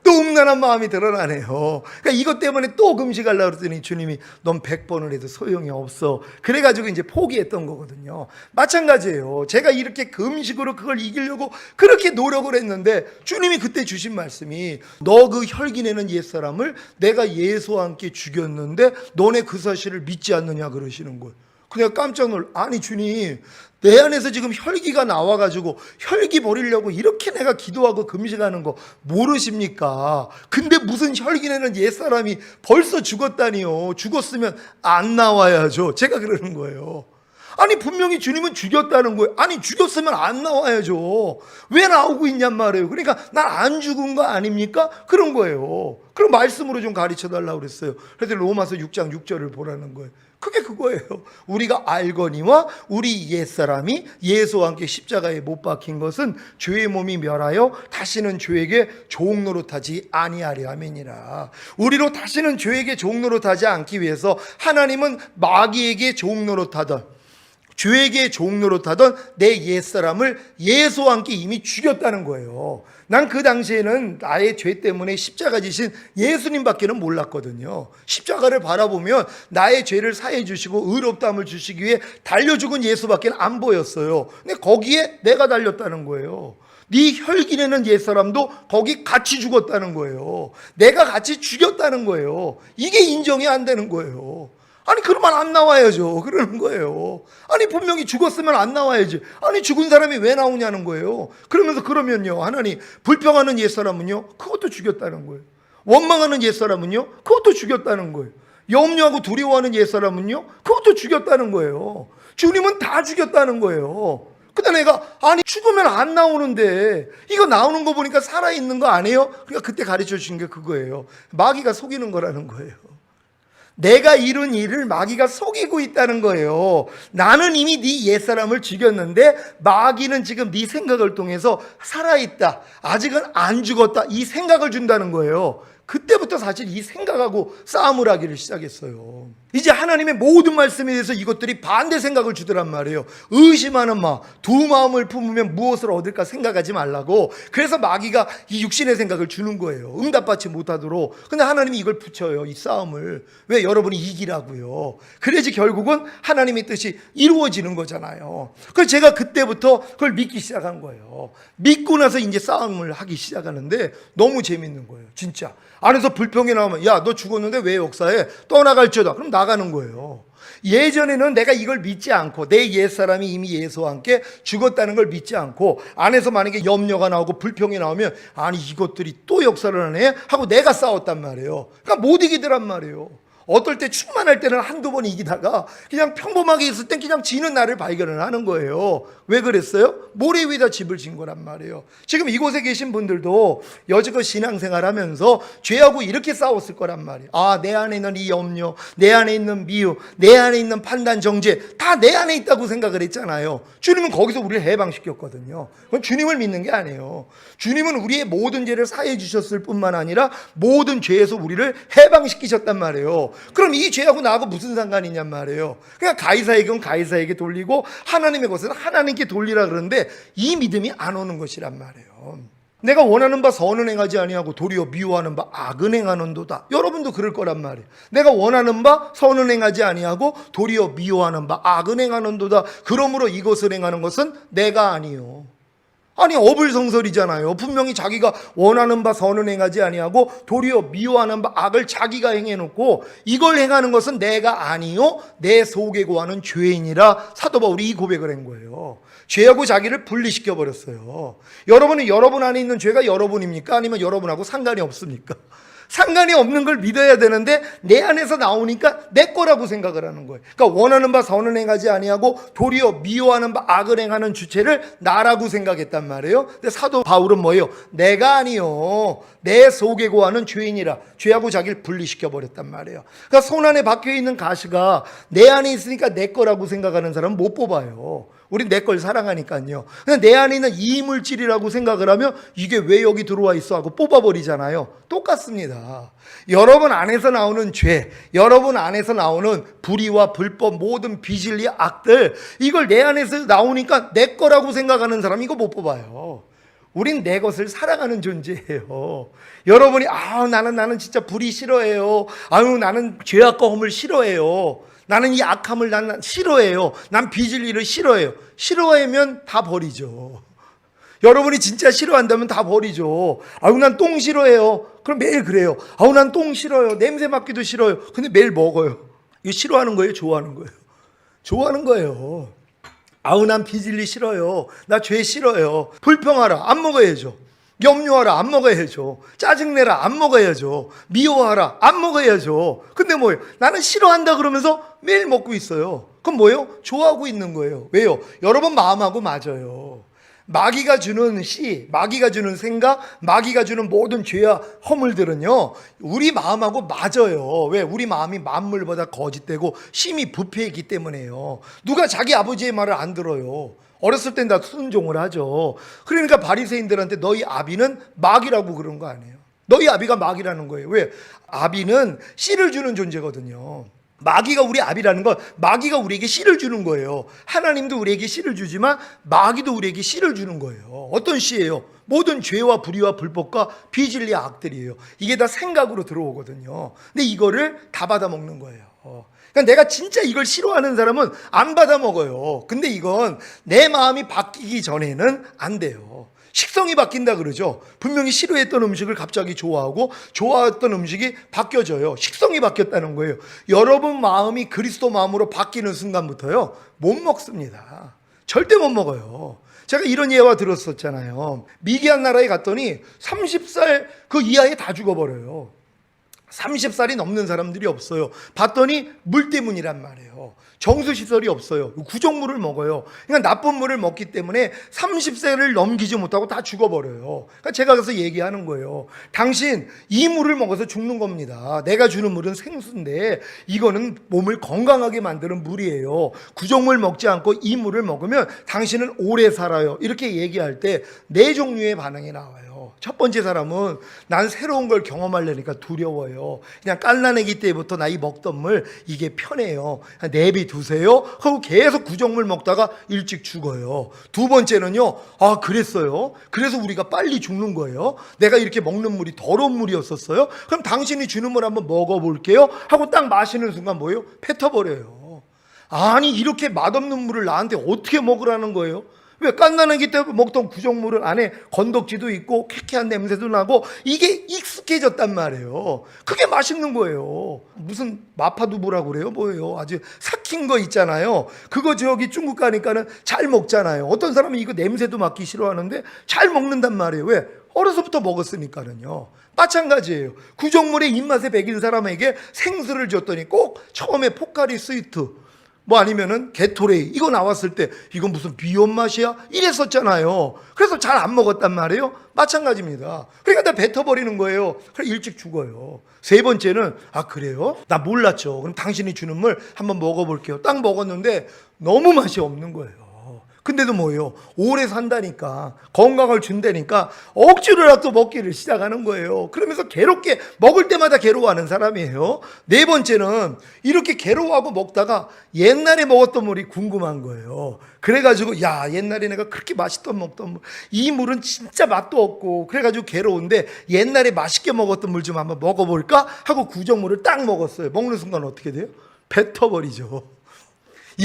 S1: 또 음란한 마음이 드러나네요. 그러니까 이것 때문에 또 금식하려고 그랬더니 주님이 넌 100번을 해도 소용이 없어. 그래가지고 이제 포기했던 거거든요. 마찬가지예요. 제가 이렇게 금식으로 그걸 이기려고 그렇게 노력을 했는데 주님이 그때 주신 말씀이 너 그 혈기 내는 옛사람을 내가 예수와 함께 죽였는데 너네 그 사실을 믿지 않느냐 그러시는 거예요. 그냥 깜짝 놀라. 아니 주님, 내 안에서 지금 혈기가 나와가지고 혈기 버리려고 이렇게 내가 기도하고 금식하는 거 모르십니까? 근데 무슨 혈기 내는 옛사람이 벌써 죽었다니요. 죽었으면 안 나와야죠. 제가 그러는 거예요. 아니 분명히 주님은 죽였다는 거예요. 아니 죽였으면 안 나와야죠. 왜 나오고 있냔 말이에요. 그러니까 난 안 죽은 거 아닙니까? 그런 거예요. 그럼 말씀으로 좀 가르쳐 달라고 그랬어요. 그래서 로마서 6장 6절을 보라는 거예요. 그게 그거예요. 우리가 알거니와 우리 옛사람이 예수와 함께 십자가에 못 박힌 것은 죄의 몸이 멸하여 다시는 죄에게 종노릇하지 아니하려 함이니라. 우리로 다시는 죄에게 종노릇하지 않기 위해서 하나님은 마귀에게 종노릇하던, 죄에게 종노릇하던 내 옛사람을 예수와 함께 이미 죽였다는 거예요. 난 그 당시에는 나의 죄 때문에 십자가 지신 예수님밖에는 몰랐거든요. 십자가를 바라보면 나의 죄를 사해 주시고 의롭다함을 주시기 위해 달려 죽은 예수밖에 안 보였어요. 근데 거기에 내가 달렸다는 거예요. 네 혈기 내는 옛사람도 거기 같이 죽었다는 거예요. 내가 같이 죽였다는 거예요. 이게 인정이 안 되는 거예요. 아니 그러면 안 나와야죠. 그러는 거예요. 아니 분명히 죽었으면 안 나와야지. 아니 죽은 사람이 왜 나오냐는 거예요. 그러면서 그러면요, 하나님 불평하는 옛사람은요 그것도 죽였다는 거예요. 원망하는 옛사람은요 그것도 죽였다는 거예요. 염려하고 두려워하는 옛사람은요 그것도 죽였다는 거예요. 주님은 다 죽였다는 거예요. 근데 내가 아니 죽으면 안 나오는데 이거 나오는 거 보니까 살아있는 거 아니에요? 그러니까 그때 가르쳐 주신 게 그거예요. 마귀가 속이는 거라는 거예요. 내가 이룬 일을 마귀가 속이고 있다는 거예요. 나는 이미 네 옛사람을 죽였는데 마귀는 지금 네 생각을 통해서 살아있다, 아직은 안 죽었다, 이 생각을 준다는 거예요. 그때부터 사실 이 생각하고 싸움을 하기를 시작했어요. 이제 하나님의 모든 말씀에 대해서 이것들이 반대 생각을 주더란 말이에요. 의심하는 마음, 두 마음을 품으면 무엇을 얻을까 생각하지 말라고. 그래서 마귀가 이 육신의 생각을 주는 거예요. 응답받지 못하도록. 근데 하나님이 이걸 붙여요, 이 싸움을. 왜? 여러분이 이기라고요. 그래야지 결국은 하나님의 뜻이 이루어지는 거잖아요. 그래서 제가 그때부터 그걸 믿기 시작한 거예요. 믿고 나서 이제 싸움을 하기 시작하는데 너무 재밌는 거예요, 진짜. 안에서 불평이 나오면 야, 너 죽었는데 왜 역사해? 떠나갈지어다. 그럼 나가는 거예요. 예전에는 내가 이걸 믿지 않고 내 옛사람이 이미 예수와 함께 죽었다는 걸 믿지 않고 안에서 만약에 염려가 나오고 불평이 나오면 아니 이것들이 또 역사를 하네 하고 내가 싸웠단 말이에요. 그러니까 못 이기더란 말이에요. 어떨 때 충만할 때는 한두 번 이기다가 그냥 평범하게 있을 땐 그냥 지는 나를 발견을 하는 거예요. 왜 그랬어요? 모래 위에다 집을 진 거란 말이에요. 지금 이곳에 계신 분들도 여지껏 신앙생활 하면서 죄하고 이렇게 싸웠을 거란 말이에요. 아, 내 안에 있는 이 염려, 내 안에 있는 미움, 내 안에 있는 판단 정죄 다 내 안에 있다고 생각을 했잖아요. 주님은 거기서 우리를 해방시켰거든요. 그건 주님을 믿는 게 아니에요. 주님은 우리의 모든 죄를 사해 주셨을 뿐만 아니라 모든 죄에서 우리를 해방시키셨단 말이에요. 그럼 이 죄하고 나하고 무슨 상관이냔 말이에요. 그냥 가이사에게 건 가이사에게 돌리고 하나님의 것은 하나님께 돌리라 그러는데 이 믿음이 안 오는 것이란 말이에요. 내가 원하는 바 선은 행하지 아니하고 도리어 미워하는 바 악은 행하는도다. 여러분도 그럴 거란 말이에요. 내가 원하는 바 선은 행하지 아니하고 도리어 미워하는 바 악은 행하는도다. 그러므로 이것을 행하는 것은 내가 아니요. 아니, 어불성설이잖아요. 분명히 자기가 원하는 바 선은 행하지 아니하고 도리어 미워하는 바 악을 자기가 행해놓고 이걸 행하는 것은 내가 아니요 내 속에 거하는 죄인이라 사도 바울이 이 고백을 한 거예요. 죄하고 자기를 분리시켜 버렸어요. 여러분은 여러분 안에 있는 죄가 여러분입니까? 아니면 여러분하고 상관이 없습니까? 상관이 없는 걸 믿어야 되는데 내 안에서 나오니까 내 거라고 생각을 하는 거예요. 그러니까 원하는 바 선은 행하지 아니하고 도리어 미워하는 바 악을 행하는 주체를 나라고 생각했단 말이에요. 근데 사도 바울은 뭐예요? 내가 아니요 내 속에 거하는 죄인이라 죄하고 자기를 분리시켜 버렸단 말이에요. 그러니까 손 안에 박혀 있는 가시가 내 안에 있으니까 내 거라고 생각하는 사람은 못 뽑아요. 우린 내 걸 사랑하니까요. 근데 내 안에 있는 이물질이라고 생각을 하면 이게 왜 여기 들어와 있어 하고 뽑아버리잖아요. 똑같습니다. 여러분 안에서 나오는 죄, 여러분 안에서 나오는 불의와 불법, 모든 비진리, 악들, 이걸 내 안에서 나오니까 내 거라고 생각하는 사람 이거 못 뽑아요. 우린 내 것을 사랑하는 존재예요. 여러분이 나는 진짜 불의 싫어해요. 나는 죄악과 허물 싫어해요. 나는 이 악함을 난 싫어해요. 난 비진리를 싫어해요. 싫어하면 다 버리죠. 여러분이 진짜 싫어한다면 다 버리죠. 난 똥 싫어해요. 그럼 매일 그래요. 난 똥 싫어요. 냄새 맡기도 싫어요. 근데 매일 먹어요. 이거 싫어하는 거예요? 좋아하는 거예요? 좋아하는 거예요. 난 비진리 싫어요. 나 죄 싫어요. 불평하라. 안 먹어야죠. 염려하라. 안 먹어야죠. 짜증내라. 안 먹어야죠. 미워하라. 안 먹어야죠. 근데 뭐예요? 나는 싫어한다 그러면서 매일 먹고 있어요. 그럼 뭐예요? 좋아하고 있는 거예요. 왜요? 여러분 마음하고 맞아요. 마귀가 주는 시, 마귀가 주는 생각, 마귀가 주는 모든 죄와 허물들은요 우리 마음하고 맞아요. 왜? 우리 마음이 만물보다 거짓되고 심히 부패했기 때문에요. 누가 자기 아버지의 말을 안 들어요. 어렸을 땐 다 순종을 하죠. 그러니까 바리새인들한테 너희 아비는 마귀라고 그런 거 아니에요. 너희 아비가 마귀라는 거예요. 왜? 아비는 씨를 주는 존재거든요. 마귀가 우리 아비라는 건 마귀가 우리에게 씨를 주는 거예요. 하나님도 우리에게 씨를 주지만 마귀도 우리에게 씨를 주는 거예요. 어떤 씨예요? 모든 죄와 불의와 불법과 비진리 악들이에요. 이게 다 생각으로 들어오거든요. 근데 이거를 다 받아먹는 거예요. 그러니까 내가 진짜 이걸 싫어하는 사람은 안 받아먹어요. 근데 이건 내 마음이 바뀌기 전에는 안 돼요. 식성이 바뀐다 그러죠. 분명히 싫어했던 음식을 갑자기 좋아하고 좋아했던 음식이 바뀌어져요. 식성이 바뀌었다는 거예요. 여러분 마음이 그리스도 마음으로 바뀌는 순간부터요 못 먹습니다. 절대 못 먹어요. 제가 이런 예화 들었었잖아요. 미디안 나라에 갔더니 30살 그 이하에 다 죽어버려요. 30살이 넘는 사람들이 없어요. 봤더니 물 때문이란 말이에요. 정수시설이 없어요. 구정물을 먹어요. 그러니까 나쁜 물을 먹기 때문에 30세를 넘기지 못하고 다 죽어버려요. 그러니까 제가 가서 얘기하는 거예요. 당신 이 물을 먹어서 죽는 겁니다. 내가 주는 물은 생수인데 이거는 몸을 건강하게 만드는 물이에요. 구정물 먹지 않고 이 물을 먹으면 당신은 오래 살아요. 이렇게 얘기할 때 네 종류의 반응이 나와요. 첫 번째 사람은 난 새로운 걸 경험하려니까 두려워요. 그냥 깔라내기 때부터 나 이 먹던 물 이게 편해요. 내비두세요 하고 계속 구정물 먹다가 일찍 죽어요. 두 번째는요. 그랬어요. 그래서 우리가 빨리 죽는 거예요. 내가 이렇게 먹는 물이 더러운 물이었었어요. 그럼 당신이 주는 물 한번 먹어볼게요 하고 딱 마시는 순간 뭐예요? 뱉어버려요. 아니 이렇게 맛없는 물을 나한테 어떻게 먹으라는 거예요? 왜? 깐나내기 때 먹던 구정물은 안에 건덕지도 있고 쾌쾌한 냄새도 나고 이게 익숙해졌단 말이에요. 그게 맛있는 거예요. 무슨 마파두부라고 그래요? 뭐예요? 아주 삭힌 거 있잖아요. 그거 저기 중국 가니까는 잘 먹잖아요. 어떤 사람은 이거 냄새도 맡기 싫어하는데 잘 먹는단 말이에요. 왜? 어려서부터 먹었으니까는요. 마찬가지예요. 구정물의 입맛에 배긴 사람에게 생수를 줬더니 꼭 처음에 포카리 스위트 뭐 아니면은 게토레이 이거 나왔을 때 이건 무슨 비온 맛이야? 이랬었잖아요. 그래서 잘 안 먹었단 말이에요. 마찬가지입니다. 그러니까 다 뱉어버리는 거예요. 그래 일찍 죽어요. 세 번째는 아 그래요? 나 몰랐죠. 그럼 당신이 주는 물 한번 먹어볼게요. 딱 먹었는데 너무 맛이 없는 거예요. 근데도 뭐예요? 오래 산다니까 건강을 준다니까 억지로라도 먹기를 시작하는 거예요. 그러면서 괴롭게 먹을 때마다 괴로워하는 사람이에요. 네 번째는 이렇게 괴로워하고 먹다가 옛날에 먹었던 물이 궁금한 거예요. 그래가지고 야 옛날에 내가 그렇게 맛있던 먹던 물, 이 물은 진짜 맛도 없고 그래가지고 괴로운데 옛날에 맛있게 먹었던 물 좀 한번 먹어볼까 하고 구정물을 딱 먹었어요. 먹는 순간 어떻게 돼요? 뱉어버리죠.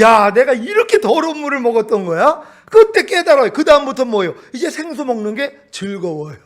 S1: 야, 내가 이렇게 더러운 물을 먹었던 거야? 그때 깨달아요. 그 다음부터 뭐예요? 이제 생수 먹는 게 즐거워요.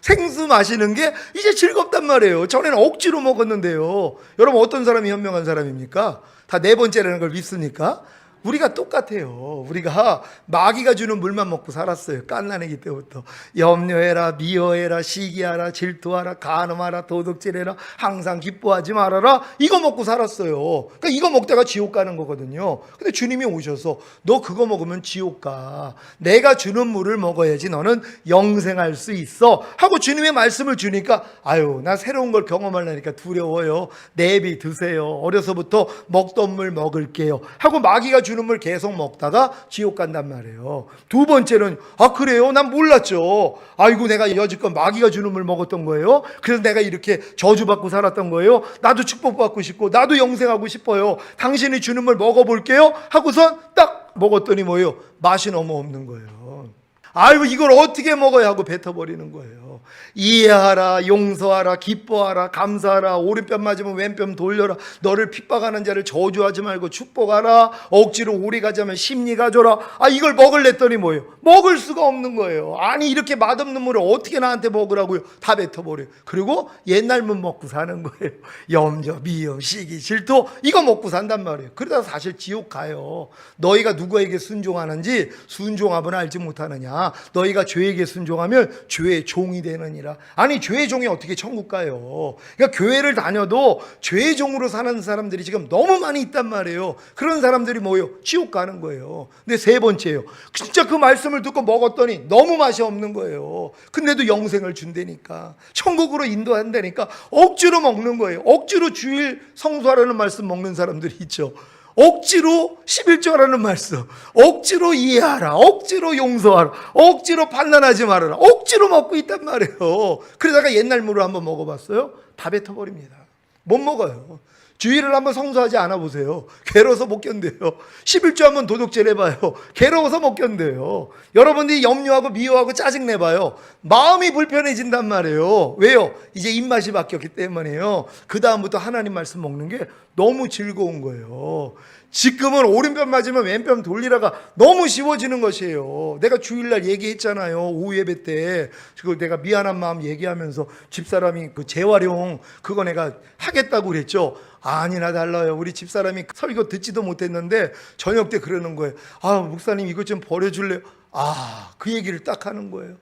S1: 생수 마시는 게 이제 즐겁단 말이에요. 전에는 억지로 먹었는데요. 여러분 어떤 사람이 현명한 사람입니까? 다 네 번째라는 걸 믿습니까? 우리가 똑같아요. 우리가 마귀가 주는 물만 먹고 살았어요. 갓난아기 때부터. 염려해라, 미워해라, 시기하라, 질투하라, 간음하라, 도둑질해라, 항상 기뻐하지 말아라. 이거 먹고 살았어요. 그러니까 이거 먹다가 지옥 가는 거거든요. 근데 주님이 오셔서 너 그거 먹으면 지옥 가. 내가 주는 물을 먹어야지 너는 영생할 수 있어. 하고 주님의 말씀을 주니까 아유, 나 새로운 걸 경험하려니까 두려워요. 내비 드세요. 어려서부터 먹던 물 먹을게요. 하고 마귀가 주는 물 계속 먹다가 지옥 간단 말이에요. 두 번째는 아 그래요? 난 몰랐죠. 아이고 내가 여지껏 마귀가 주는 물 먹었던 거예요. 그래서 내가 이렇게 저주받고 살았던 거예요. 나도 축복받고 싶고 나도 영생하고 싶어요. 당신이 주는 물 먹어볼게요. 하고선 딱 먹었더니 뭐예요? 맛이 너무 없는 거예요. 아이고 이걸 어떻게 먹어야 하고 뱉어버리는 거예요. 이해하라, 용서하라, 기뻐하라, 감사하라, 오른편 맞으면 왼편 돌려라, 너를 핍박하는 자를 저주하지 말고 축복하라, 억지로 오리 가자면 심리 가져라. 아 이걸 먹을랬더니 뭐예요? 먹을 수가 없는 거예요. 아니 이렇게 맛없는 물을 어떻게 나한테 먹으라고요? 다 뱉어버려요. 그리고 옛날 물 먹고 사는 거예요. 염려, 미움, 시기, 질투 이거 먹고 산단 말이에요. 그러다 사실 지옥 가요. 너희가 누구에게 순종하는지 순종함은 알지 못하느냐. 너희가 죄에게 순종하면 죄의 종이 되느니라. 아니 죄의 종이 어떻게 천국 가요? 그러니까 교회를 다녀도 죄의 종으로 사는 사람들이 지금 너무 많이 있단 말이에요. 그런 사람들이 뭐예요? 지옥 가는 거예요. 근데 세 번째예요. 진짜 그 말씀을 듣고 먹었더니 너무 맛이 없는 거예요. 근데도 영생을 준다니까, 천국으로 인도한다니까 억지로 먹는 거예요. 억지로 주일 성수하라는 말씀 먹는 사람들이 있죠. 억지로 11조라는 말씀, 억지로 이해하라, 억지로 용서하라, 억지로 판단하지 말아라, 억지로 먹고 있단 말이에요. 그러다가 옛날 물을 한번 먹어봤어요? 다 뱉어버립니다. 못 먹어요. 주일을 한번 성수하지 않아 보세요. 괴로워서 못 견뎌요. 11조 한번 도둑질 해봐요. 괴로워서 못 견뎌요. 여러분들이 염려하고 미워하고 짜증내봐요. 마음이 불편해진단 말이에요. 왜요? 이제 입맛이 바뀌었기 때문에요. 그 다음부터 하나님 말씀 먹는 게 너무 즐거운 거예요. 지금은 오른편 맞으면 왼편 돌리라가 너무 쉬워지는 것이에요. 내가 주일날 얘기했잖아요. 오후 예배 때. 그거 내가 미안한 마음 얘기하면서 집사람이 그 재활용 그거 내가 하겠다고 그랬죠. 아니나 달라요. 우리 집사람이 설교 듣지도 못했는데 저녁 때 그러는 거예요. 아 목사님 이것 좀 버려줄래요? 아 그 얘기를 딱 하는 거예요.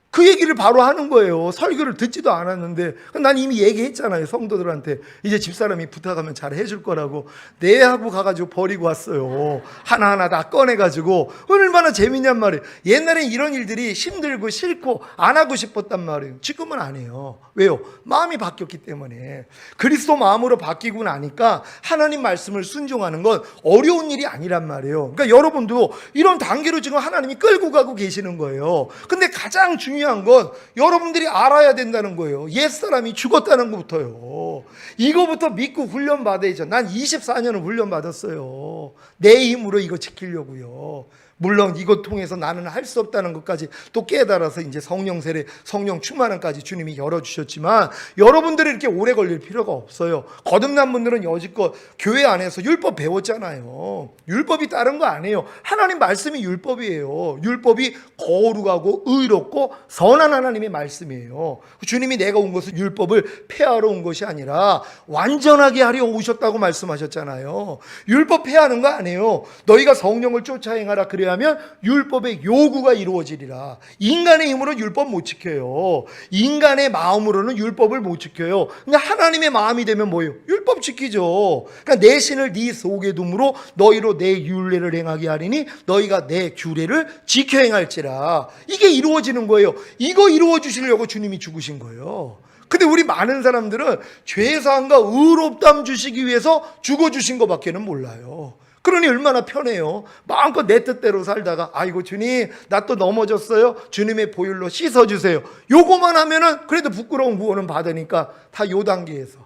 S1: 그 얘기를 바로 하는 거예요. 설교를 듣지도 않았는데 난 이미 얘기했잖아요. 성도들한테 이제 집사람이 부탁하면 잘 해줄 거라고. 네 하고 가가지고 버리고 왔어요. 하나하나 다 꺼내가지고. 얼마나 재밌냔 말이에요. 옛날엔 이런 일들이 힘들고 싫고 안 하고 싶었단 말이에요. 지금은 안 해요. 왜요? 마음이 바뀌었기 때문에. 그리스도 마음으로 바뀌고 나니까 하나님 말씀을 순종하는 건 어려운 일이 아니란 말이에요. 그러니까 여러분도 이런 단계로 지금 하나님이 끌고 가고 계시는 거예요. 근데 가장 중요한 건 여러분들이 알아야 된다는 거예요. 옛사람이 죽었다는 것부터요. 이거부터 믿고 훈련 받아야죠. 난 24년을 훈련 받았어요. 내 힘으로 이거 지키려고요. 물론 이것 통해서 나는 할 수 없다는 것까지 또 깨달아서 이제 성령 세례, 성령 충만함까지 주님이 열어주셨지만 여러분들이 이렇게 오래 걸릴 필요가 없어요. 거듭난 분들은 여지껏 교회 안에서 율법 배웠잖아요. 율법이 다른 거 아니에요. 하나님 말씀이 율법이에요. 율법이 거룩하고 의롭고 선한 하나님의 말씀이에요. 주님이 내가 온 것은 율법을 폐하러 온 것이 아니라 아니라 완전하게 하려 오셨다고 말씀하셨잖아요. 율법 폐하는 거 아니에요. 너희가 성령을 쫓아 행하라 그래야 하면 율법의 요구가 이루어지리라. 인간의 힘으로 율법 못 지켜요. 인간의 마음으로는 율법을 못 지켜요. 근데 하나님의 마음이 되면 뭐예요? 율법 지키죠. 그러니까 내 신을 네 속에 둠으로 너희로 내 율례를 행하게 하리니 너희가 내 규례를 지켜 행할지라. 이게 이루어지는 거예요. 이거 이루어 주시려고 주님이 죽으신 거예요. 근데 우리 많은 사람들은 죄사함과 의롭다함 주시기 위해서 죽어주신 것밖에는 몰라요. 그러니 얼마나 편해요. 마음껏 내 뜻대로 살다가 아이고 주님 나 또 넘어졌어요. 주님의 보혈로 씻어주세요. 요거만 하면은 그래도 부끄러운 구원은 받으니까 다 요 단계에서.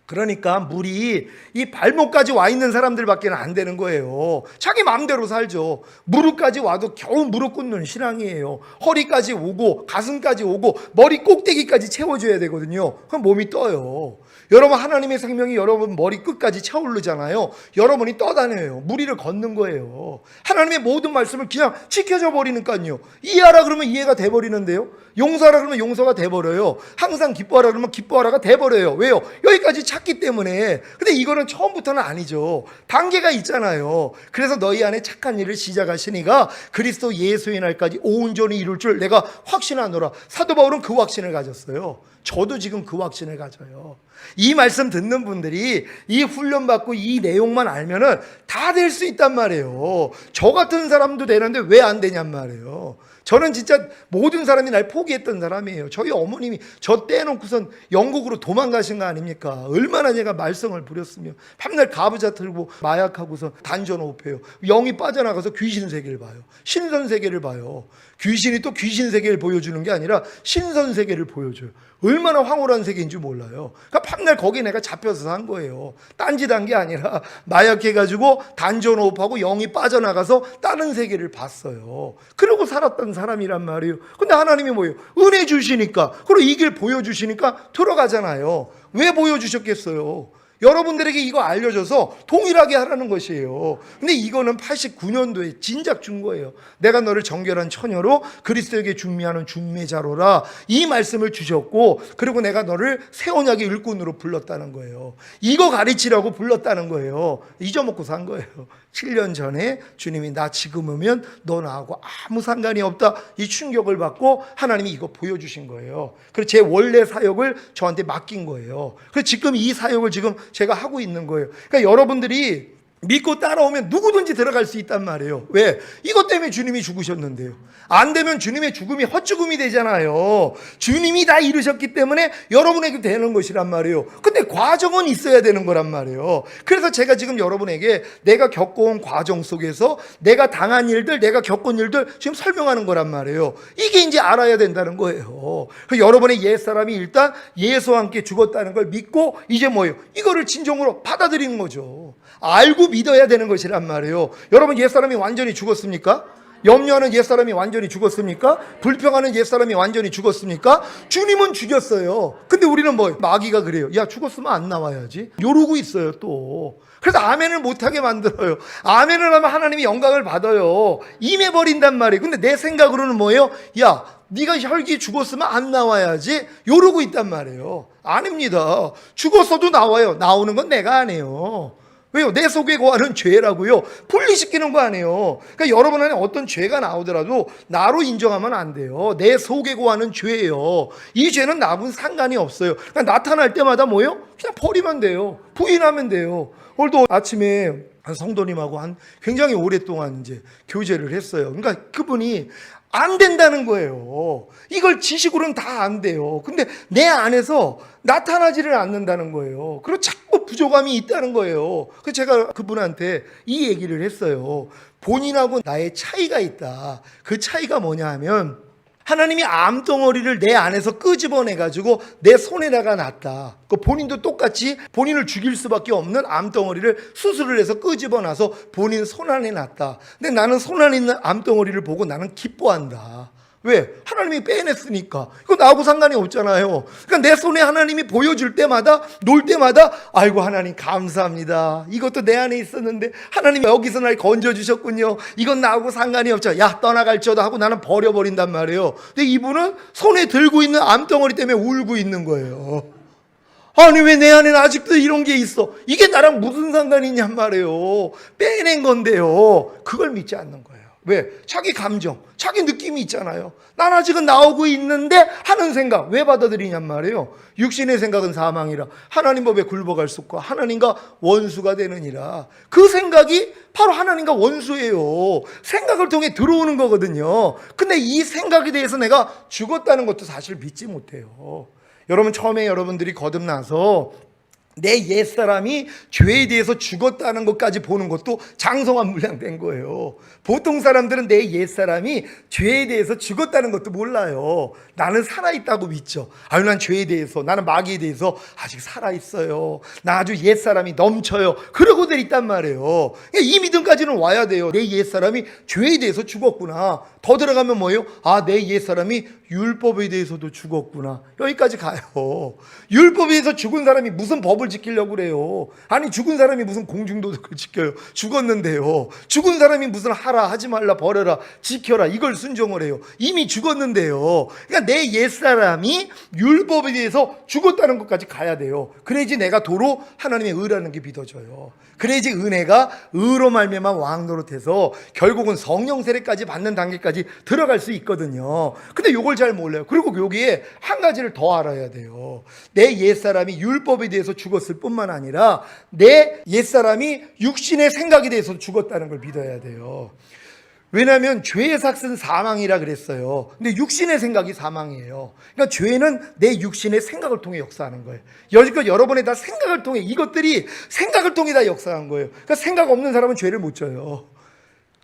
S1: 그러니까 물이 이 발목까지 와 있는 사람들밖에 안 되는 거예요. 자기 마음대로 살죠. 무릎까지 와도 겨우 무릎 꿇는 신앙이에요. 허리까지 오고 가슴까지 오고 머리 꼭대기까지 채워줘야 되거든요. 그럼 몸이 떠요. 여러분 하나님의 생명이 여러분 머리 끝까지 차오르잖아요. 여러분이 떠다녀요. 무리를 걷는 거예요. 하나님의 모든 말씀을 그냥 지켜져 버리니까요. 이해하라 그러면 이해가 돼버리는데요. 용서하라 그러면 용서가 돼버려요. 항상 기뻐하라 그러면 기뻐하라가 돼버려요. 왜요? 여기까지 찾기 때문에. 근데 이거는 처음부터는 아니죠. 단계가 있잖아요. 그래서 너희 안에 착한 일을 시작하시니가 그리스도 예수의 날까지 온전히 이룰 줄 내가 확신하노라. 사도 바울은 그 확신을 가졌어요. 저도 지금 그 확신을 가져요. 이 말씀 듣는 분들이 이 훈련 받고 이 내용만 알면은 다 될 수 있단 말이에요. 저 같은 사람도 되는데 왜 안 되냔 말이에요. 저는 진짜 모든 사람이 날 포기했던 사람이에요. 저희 어머님이 저 떼놓고선 영국으로 도망가신 거 아닙니까? 얼마나 제가 말썽을 부렸으며 밤날 가부좌 틀고 마약하고서 단전호흡해요. 영이 빠져나가서 귀신 세계를 봐요. 신선 세계를 봐요. 귀신이 또 귀신 세계를 보여주는 게 아니라 신선 세계를 보여줘요. 얼마나 황홀한 세계인지 몰라요. 그러니까 밤날 거기에 내가 잡혀서 산 거예요. 딴짓한 게 아니라 마약해가지고 단전호흡하고 영이 빠져나가서 다른 세계를 봤어요. 그러고 살았던 사람이란 말이에요. 근데 하나님이 뭐예요? 은혜 주시니까, 그리고 이 길 보여주시니까 들어가잖아요. 왜 보여주셨겠어요? 여러분들에게 이거 알려줘서 동일하게 하라는 것이에요. 근데 이거는 89년도에 진작 준 거예요. 내가 너를 정결한 처녀로 그리스도에게 중미하는 중매자로라, 이 말씀을 주셨고, 그리고 내가 너를 새 언약의 일꾼으로 불렀다는 거예요. 이거 가르치라고 불렀다는 거예요. 잊어먹고 산 거예요. 7년 전에 주님이 나 지금 오면 너 나하고 아무 상관이 없다, 이 충격을 받고 하나님이 이거 보여주신 거예요. 그래서 제 원래 사역을 저한테 맡긴 거예요. 그래서 지금 이 사역을 지금 제가 하고 있는 거예요. 그러니까 여러분들이 믿고 따라오면 누구든지 들어갈 수 있단 말이에요. 왜? 이것 때문에 주님이 죽으셨는데요. 안 되면 주님의 죽음이 헛죽음이 되잖아요. 주님이 다 이루셨기 때문에 여러분에게 되는 것이란 말이에요. 근데 과정은 있어야 되는 거란 말이에요. 그래서 제가 지금 여러분에게 내가 겪어온 과정 속에서 내가 당한 일들, 내가 겪은 일들 지금 설명하는 거란 말이에요. 이게 이제 알아야 된다는 거예요. 여러분의 옛사람이 일단 예수와 함께 죽었다는 걸 믿고 이제 뭐예요? 이거를 진정으로 받아들이는 거죠. 알고 믿어야 되는 것이란 말이에요. 여러분 옛사람이 완전히 죽었습니까? 염려하는 옛사람이 완전히 죽었습니까? 불평하는 옛사람이 완전히 죽었습니까? 주님은 죽였어요. 근데 우리는 뭐 마귀가 그래요. 야 죽었으면 안 나와야지. 요러고 있어요 또. 그래서 아멘을 못하게 만들어요. 아멘을 하면 하나님이 영광을 받아요. 임해버린단 말이에요. 근데 내 생각으로는 뭐예요? 야 네가 혈기 죽었으면 안 나와야지, 요러고 있단 말이에요. 아닙니다. 죽었어도 나와요. 나오는 건 내가 안 해요. 왜요? 내 속에 거하는 죄라고요. 분리시키는 거 아니에요. 그러니까 여러분 안에 어떤 죄가 나오더라도 나로 인정하면 안 돼요. 내 속에 거하는 죄예요. 이 죄는 나하고는 상관이 없어요. 그러니까 나타날 때마다 뭐예요? 그냥 버리면 돼요. 부인하면 돼요. 오늘도 아침에 한 성도님하고 굉장히 오랫동안 이제 교제를 했어요. 그러니까 그분이 안 된다는 거예요. 이걸 지식으로는 다 안 돼요. 근데 내 안에서 나타나지를 않는다는 거예요. 그리고 자꾸 부족함이 있다는 거예요. 그래서 제가 그분한테 이 얘기를 했어요. 본인하고 나의 차이가 있다. 그 차이가 뭐냐 하면 하나님이 암덩어리를 내 안에서 끄집어내가지고 내 손에다가 놨다. 그 본인도 똑같이 본인을 죽일 수밖에 없는 암덩어리를 수술을 해서 끄집어놔서 본인 손 안에 놨다. 근데 나는 손 안에 있는 암덩어리를 보고 나는 기뻐한다. 왜? 하나님이 빼냈으니까. 이거 나하고 상관이 없잖아요. 그러니까 내 손에 하나님이 보여줄 때마다, 놀 때마다 아이고 하나님 감사합니다. 이것도 내 안에 있었는데 하나님이 여기서 날 건져주셨군요. 이건 나하고 상관이 없죠. 야 떠나갈지어다 하고 나는 버려버린단 말이에요. 근데 이분은 손에 들고 있는 암덩어리 때문에 울고 있는 거예요. 아니 왜 내 안에는 아직도 이런 게 있어? 이게 나랑 무슨 상관이 있냔 말이에요. 빼낸 건데요. 그걸 믿지 않는 거예요. 왜? 자기 감정, 자기 느낌이 있잖아요. 난 아직은 나오고 있는데 하는 생각 왜 받아들이냔 말이에요. 육신의 생각은 사망이라 하나님 법에 굴복할 수 없고 하나님과 원수가 되느니라. 그 생각이 바로 하나님과 원수예요. 생각을 통해 들어오는 거거든요. 근데 이 생각에 대해서 내가 죽었다는 것도 사실 믿지 못해요. 여러분 처음에 여러분들이 거듭나서 내 옛사람이 죄에 대해서 죽었다는 것까지 보는 것도 장성한 물량된 거예요. 보통 사람들은 내 옛사람이 죄에 대해서 죽었다는 것도 몰라요. 나는 살아있다고 믿죠. 아유, 난 죄에 대해서, 나는 마귀에 대해서 아직 살아있어요. 나 아주 옛사람이 넘쳐요. 그러고들 있단 말이에요. 이 믿음까지는 와야 돼요. 내 옛사람이 죄에 대해서 죽었구나. 더 들어가면 뭐예요? 아, 내 옛사람이 율법에 대해서도 죽었구나. 여기까지 가요. 율법에 대해서 죽은 사람이 무슨 법을 지키려고 그래요? 아니 죽은 사람이 무슨 공중도덕을 지켜요? 죽었는데요. 죽은 사람이 무슨 하라, 하지 말라, 버려라, 지켜라 이걸 순종을 해요. 이미 죽었는데요. 그러니까 내 옛사람이 율법에 대해서 죽었다는 것까지 가야 돼요. 그래야지 내가 도로 하나님의 의라는 게 믿어져요. 그래야지 은혜가 의로 말미암아 왕노릇해서 결국은 성령 세례까지 받는 단계까지 들어갈 수 있거든요. 근데 이걸 잘 몰라요. 그리고 여기에 한 가지를 더 알아야 돼요. 내 옛사람이 율법에 대해서 죽었을 뿐만 아니라 내 옛사람이 육신의 생각에 대해서 죽었다는 걸 믿어야 돼요. 왜냐하면 죄의 삭은 사망이라 그랬어요. 근데 육신의 생각이 사망이에요. 그러니까 죄는 내 육신의 생각을 통해 역사하는 거예요. 여지껏 여러분의 다 생각을 통해, 이것들이 생각을 통해 다 역사한 거예요. 그러니까 생각 없는 사람은 죄를 못 져요.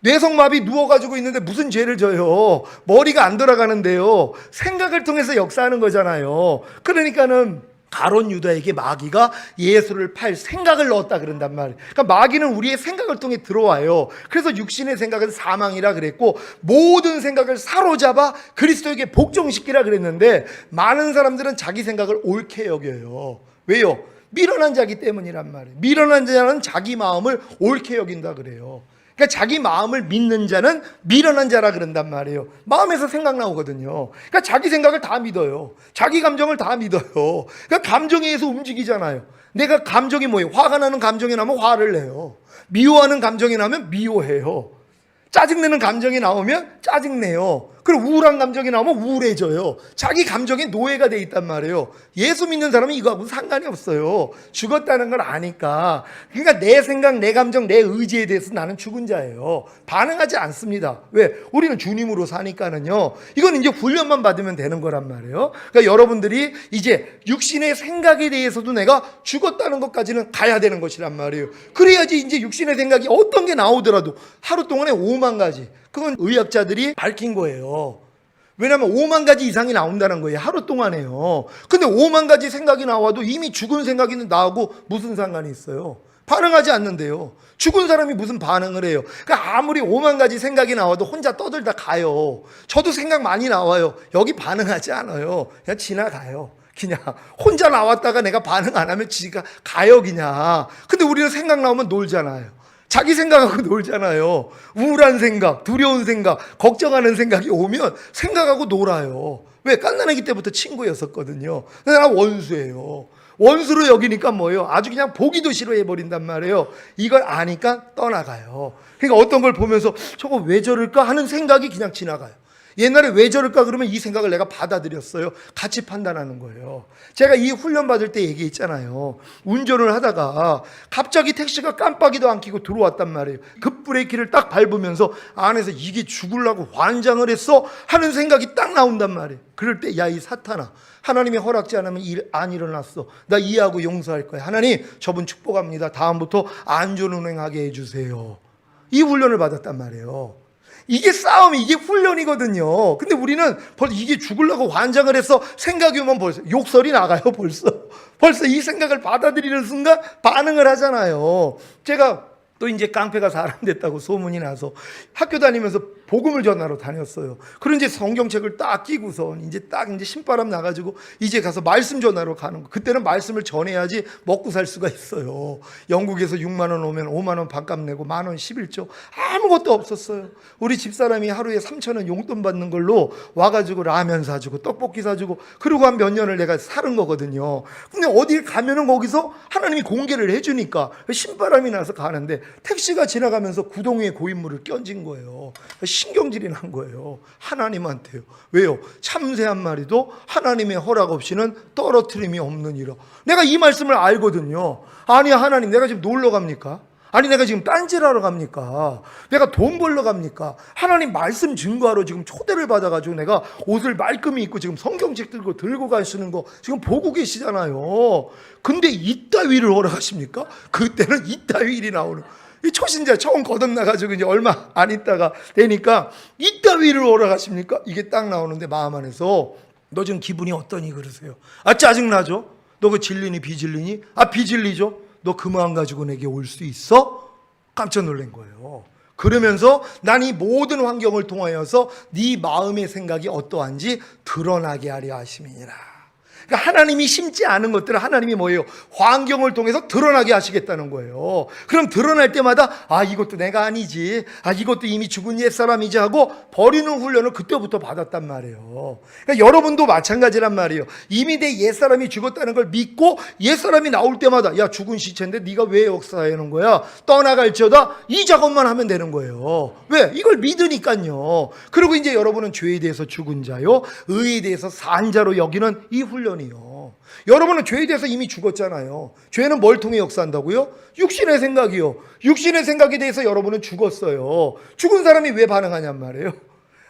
S1: 뇌성마비 누워가지고 있는데 무슨 죄를 져요? 머리가 안 돌아가는데요. 생각을 통해서 역사하는 거잖아요. 그러니까는 가룟 유다에게 마귀가 예수를 팔 생각을 넣었다 그런단 말이에요. 그러니까 마귀는 우리의 생각을 통해 들어와요. 그래서 육신의 생각은 사망이라 그랬고 모든 생각을 사로잡아 그리스도에게 복종시키라 그랬는데 많은 사람들은 자기 생각을 옳게 여겨요. 왜요? 미련한 자기 때문이란 말이에요. 미련한 자는 자기 마음을 옳게 여긴다 그래요. 그러니까 자기 마음을 믿는 자는 미련한 자라 그런단 말이에요. 마음에서 생각 나오거든요. 그러니까 자기 생각을 다 믿어요. 자기 감정을 다 믿어요. 그러니까 감정에 의해서 움직이잖아요. 내가 감정이 뭐예요? 화가 나는 감정이 나면 화를 내요. 미워하는 감정이 나면 미워해요. 짜증내는 감정이 나오면 짜증내요. 그리고 우울한 감정이 나오면 우울해져요. 자기 감정에 노예가 돼 있단 말이에요. 예수 믿는 사람은 이거하고는 상관이 없어요. 죽었다는 걸 아니까. 그러니까 내 생각, 내 감정, 내 의지에 대해서 나는 죽은 자예요. 반응하지 않습니다. 왜? 우리는 주님으로 사니까는요. 이건 이제 훈련만 받으면 되는 거란 말이에요. 그러니까 여러분들이 이제 육신의 생각에 대해서도 내가 죽었다는 것까지는 가야 되는 것이란 말이에요. 그래야지 이제 육신의 생각이 어떤 게 나오더라도 하루 동안에 5만 가지. 그건 의학자들이 밝힌 거예요. 왜냐하면 5만 가지 이상이 나온다는 거예요. 하루 동안에요. 근데 5만 가지 생각이 나와도 이미 죽은 생각이 나하고 무슨 상관이 있어요? 반응하지 않는데요. 죽은 사람이 무슨 반응을 해요? 그러니까 아무리 5만 가지 생각이 나와도 혼자 떠들다 가요. 저도 생각 많이 나와요. 여기 반응하지 않아요. 그냥 지나가요. 그냥 혼자 나왔다가 내가 반응 안 하면 지가 가요 그냥. 근데 우리는 생각 나오면 놀잖아요. 자기 생각하고 놀잖아요. 우울한 생각, 두려운 생각, 걱정하는 생각이 오면 생각하고 놀아요. 왜? 갓난아기 때부터 친구였었거든요. 근데 나 원수예요. 원수로 여기니까 뭐예요? 아주 그냥 보기도 싫어해버린단 말이에요. 이걸 아니까 떠나가요. 그러니까 어떤 걸 보면서 저거 왜 저럴까 하는 생각이 그냥 지나가요. 옛날에 왜 저럴까 그러면 이 생각을 내가 받아들였어요. 같이 판단하는 거예요. 제가 이 훈련 받을 때 얘기했잖아요. 운전을 하다가 갑자기 택시가 깜빡이도 안 켜고 들어왔단 말이에요. 급브레이크를 딱 밟으면서 안에서 이게 죽으려고 환장을 했어 하는 생각이 딱 나온단 말이에요. 그럴 때 야 이 사탄아, 하나님이 허락지 않으면 일 안 일어났어. 나 이해하고 용서할 거야. 하나님 저분 축복합니다. 다음부터 안전운행하게 해주세요. 이 훈련을 받았단 말이에요. 이게 싸움이, 이게 훈련이거든요. 근데 우리는 벌써 이게 죽으려고 환장을 해서 생각이 오면 벌써 욕설이 나가요. 벌써 이 생각을 받아들이는 순간 반응을 하잖아요. 제가 또 이제 깡패가 사람 됐다고 소문이 나서 학교 다니면서 복음을 전하러 다녔어요. 그런 이제 성경책을 딱 끼고서 이제 신바람 나가지고 이제 가서 말씀 전하러 가는 거. 그때는 말씀을 전해야지 먹고 살 수가 있어요. 영국에서 6만 원 오면 5만 원 밥값 내고 1만 원 11조 아무것도 없었어요. 우리 집사람이 하루에 3천 원 용돈 받는 걸로 와가지고 라면 사주고 떡볶이 사주고 그러고 한 몇 년을 내가 사는 거거든요. 근데 어딜 가면은 거기서 하나님이 공개를 해주니까 신바람이 나서 가는데 택시가 지나가면서 구덩이에 고인물을 껴진 거예요. 신경질이 난 거예요. 하나님한테요. 왜요? 참새 한 마리도 하나님의 허락 없이는 떨어뜨림이 없느니라. 내가 이 말씀을 알거든요. 아니 하나님, 내가 지금 놀러 갑니까? 아니 내가 지금 딴짓하러 갑니까? 내가 돈 벌러 갑니까? 하나님 말씀 증거하러 지금 초대를 받아가지고 내가 옷을 말끔히 입고 지금 성경책 들고 가시는 거 지금 보고 계시잖아요. 근데 이따위를 허락하십니까? 그때는 이따위 일이 나오는, 이 초신자 처음 거듭나가지고 이제 얼마 안 있다가 되니까 이따위를 허락하십니까? 이게 딱 나오는데 마음 안에서 너 지금 기분이 어떠니 그러세요? 아 짜증나죠? 너 그 질리니 비질리니? 아 비질리죠? 너 그 마음 가지고 내게 올 수 있어? 깜짝 놀란 거예요. 그러면서 난 이 모든 환경을 통하여서 네 마음의 생각이 어떠한지 드러나게 하려 하심이니라. 그러니까 하나님이 심지 않은 것들을 하나님이 뭐예요? 환경을 통해서 드러나게 하시겠다는 거예요. 그럼 드러날 때마다 아 이것도 내가 아니지, 아 이것도 이미 죽은 옛사람이지 하고 버리는 훈련을 그때부터 받았단 말이에요. 그러니까 여러분도 마찬가지란 말이에요. 이미 내 옛사람이 죽었다는 걸 믿고 옛사람이 나올 때마다 야 죽은 시체인데 네가 왜 역사하는 거야? 떠나갈지어다 이 작업만 하면 되는 거예요. 왜? 이걸 믿으니까요. 그리고 이제 여러분은 죄에 대해서 죽은 자요 의에 대해서 산 자로 여기는 이 훈련이요. 여러분은 죄에 대해서 이미 죽었잖아요. 죄는 뭘 통해 역사한다고요? 육신의 생각이요. 육신의 생각에 대해서 여러분은 죽었어요. 죽은 사람이 왜 반응하냔 말이에요.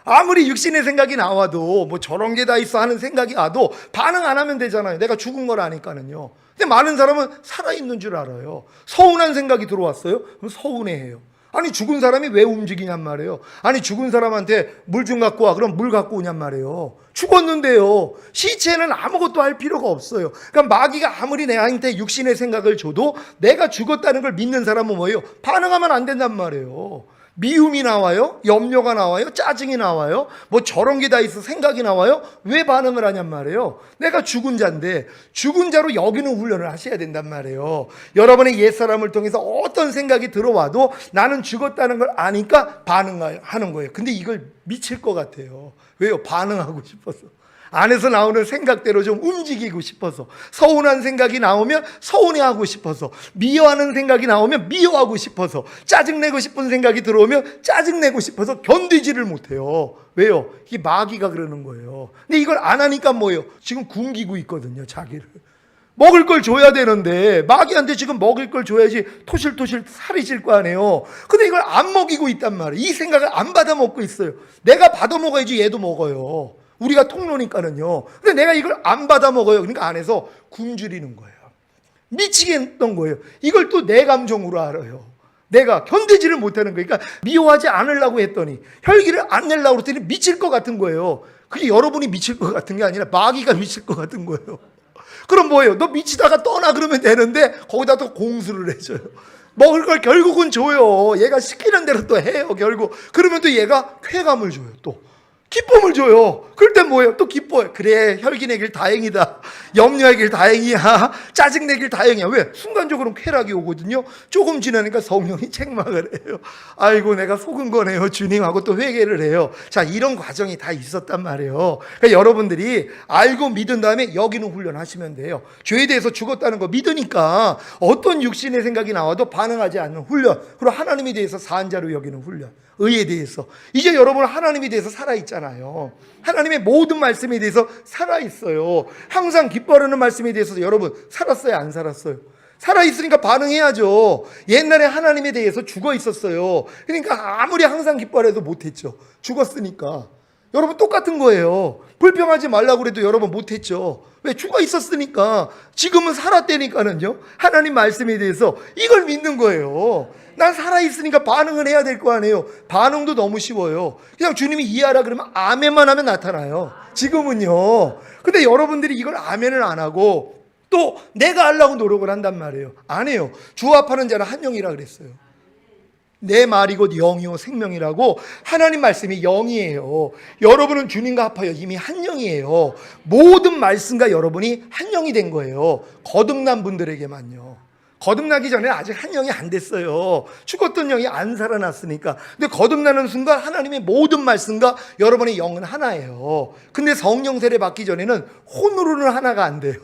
S1: 아무리 육신의 생각이 나와도 뭐 저런 게 다 있어 하는 생각이 와도 반응 안 하면 되잖아요. 내가 죽은 걸 아니까는요. 근데 많은 사람은 살아있는 줄 알아요. 서운한 생각이 들어왔어요? 그럼 서운해해요. 아니 죽은 사람이 왜 움직이냔 말이에요. 아니 죽은 사람한테 물 좀 갖고 와. 그럼 물 갖고 오냔 말이에요. 죽었는데요. 시체는 아무것도 할 필요가 없어요. 그러니까 마귀가 아무리 내한테 육신의 생각을 줘도 내가 죽었다는 걸 믿는 사람은 뭐예요? 반응하면 안 된단 말이에요. 미움이 나와요? 염려가 나와요? 짜증이 나와요? 뭐 저런 게 다 있어 생각이 나와요? 왜 반응을 하냔 말이에요. 내가 죽은 자인데 죽은 자로 여기는 훈련을 하셔야 된단 말이에요. 여러분의 옛사람을 통해서 어떤 생각이 들어와도 나는 죽었다는 걸 아니까 반응하는 거예요. 근데 이걸 미칠 것 같아요. 왜요? 반응하고 싶어서. 안에서 나오는 생각대로 좀 움직이고 싶어서, 서운한 생각이 나오면 서운해하고 싶어서, 미워하는 생각이 나오면 미워하고 싶어서, 짜증내고 싶은 생각이 들어오면 짜증내고 싶어서 견디지를 못해요. 왜요? 이게 마귀가 그러는 거예요. 근데 이걸 안 하니까 뭐예요? 지금 굶기고 있거든요, 자기를. 먹을 걸 줘야 되는데 마귀한테 지금 먹을 걸 줘야지 토실토실 살이 찔 거 아니에요. 근데 이걸 안 먹이고 있단 말이에요. 이 생각을 안 받아 먹고 있어요. 내가 받아 먹어야지 얘도 먹어요. 우리가 통로니까는요. 근데 내가 이걸 안 받아 먹어요. 그러니까 안에서 굶주리는 거예요. 미치겠던 거예요. 이걸 또 내 감정으로 알아요. 내가 견디지를 못하는 거예요. 그러니까 미워하지 않으려고 했더니, 혈기를 안 내려고 했더니 미칠 것 같은 거예요. 그게 여러분이 미칠 것 같은 게 아니라 마귀가 미칠 것 같은 거예요. 그럼 뭐예요? 너 미치다가 떠나 그러면 되는데 거기다 또 공수를 해줘요. 먹을 걸 결국은 줘요. 얘가 시키는 대로 또 해요, 결국. 그러면 또 얘가 쾌감을 줘요, 또. 기쁨을 줘요. 그럴 땐 뭐예요? 또 기뻐요. 그래, 혈기 내길 다행이다. 염려하길 다행이야. 짜증 내길 다행이야. 왜? 순간적으로 쾌락이 오거든요. 조금 지나니까 성령이 책망을 해요. 아이고, 내가 속은 거네요, 주님하고 또 회개를 해요. 자, 이런 과정이 다 있었단 말이에요. 그러니까 여러분들이 알고 믿은 다음에 여기는 훈련하시면 돼요. 죄에 대해서 죽었다는 거 믿으니까 어떤 육신의 생각이 나와도 반응하지 않는 훈련. 그리고 하나님에 대해서 사한자로 여기는 훈련. 의에 대해서. 이제 여러분 하나님에 대해서 살아있잖아요. 하나님의 모든 말씀에 대해서 살아있어요. 항상 기뻐하는 말씀에 대해서 여러분 살았어요, 안 살았어요? 살아있으니까 반응해야죠. 옛날에 하나님에 대해서 죽어 있었어요. 그러니까 아무리 항상 기뻐하려도 못했죠. 죽었으니까. 여러분 똑같은 거예요. 불평하지 말라고 그래도 여러분 못했죠. 왜? 죽어 있었으니까. 지금은 살았다니까는요. 하나님 말씀에 대해서 이걸 믿는 거예요. 난 살아있으니까 반응을 해야 될 거 아니에요. 반응도 너무 쉬워요. 그냥 주님이 이해하라 그러면 아멘만 하면 나타나요. 지금은요. 근데 여러분들이 이걸 아멘을 안 하고 또 내가 하려고 노력을 한단 말이에요. 안 해요. 주합하는 자는 한 영이라 그랬어요. 내 말이 곧 영이요 생명이라고. 하나님 말씀이 영이에요. 여러분은 주님과 합하여 이미 한 영이에요. 모든 말씀과 여러분이 한 영이 된 거예요. 거듭난 분들에게만요. 거듭나기 전에 아직 한 영이 안 됐어요. 죽었던 영이 안 살아났으니까. 근데 거듭나는 순간 하나님의 모든 말씀과 여러분의 영은 하나예요. 근데 성령 세례 받기 전에는 혼으로는 하나가 안 돼요.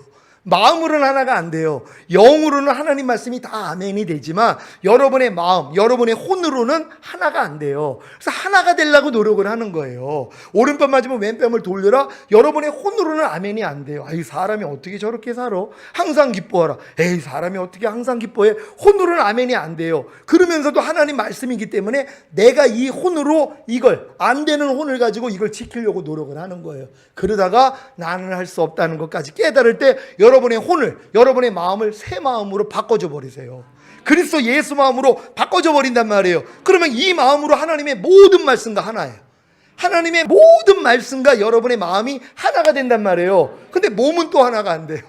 S1: 마음으로는 하나가 안 돼요. 영으로는 하나님 말씀이 다 아멘이 되지만 여러분의 마음, 여러분의 혼으로는 하나가 안 돼요. 그래서 하나가 되려고 노력을 하는 거예요. 오른뺨 맞으면 왼뺨을 돌려라. 여러분의 혼으로는 아멘이 안 돼요. 아이, 사람이 어떻게 저렇게 살아? 항상 기뻐하라. 에이, 사람이 어떻게 항상 기뻐해? 혼으로는 아멘이 안 돼요. 그러면서도 하나님 말씀이기 때문에 내가 이 혼으로 이걸, 안 되는 혼을 가지고 이걸 지키려고 노력을 하는 거예요. 그러다가 나는 할 수 없다는 것까지 깨달을 때 여러분의 혼을, 여러분의 마음을 새 마음으로 바꿔줘 버리세요. 그리스도 예수 마음으로 바꿔줘 버린단 말이에요. 그러면 이 마음으로 하나님의 모든 말씀과 하나예요. 하나님의 모든 말씀과 여러분의 마음이 하나가 된단 말이에요. 근데 몸은 또 하나가 안 돼요.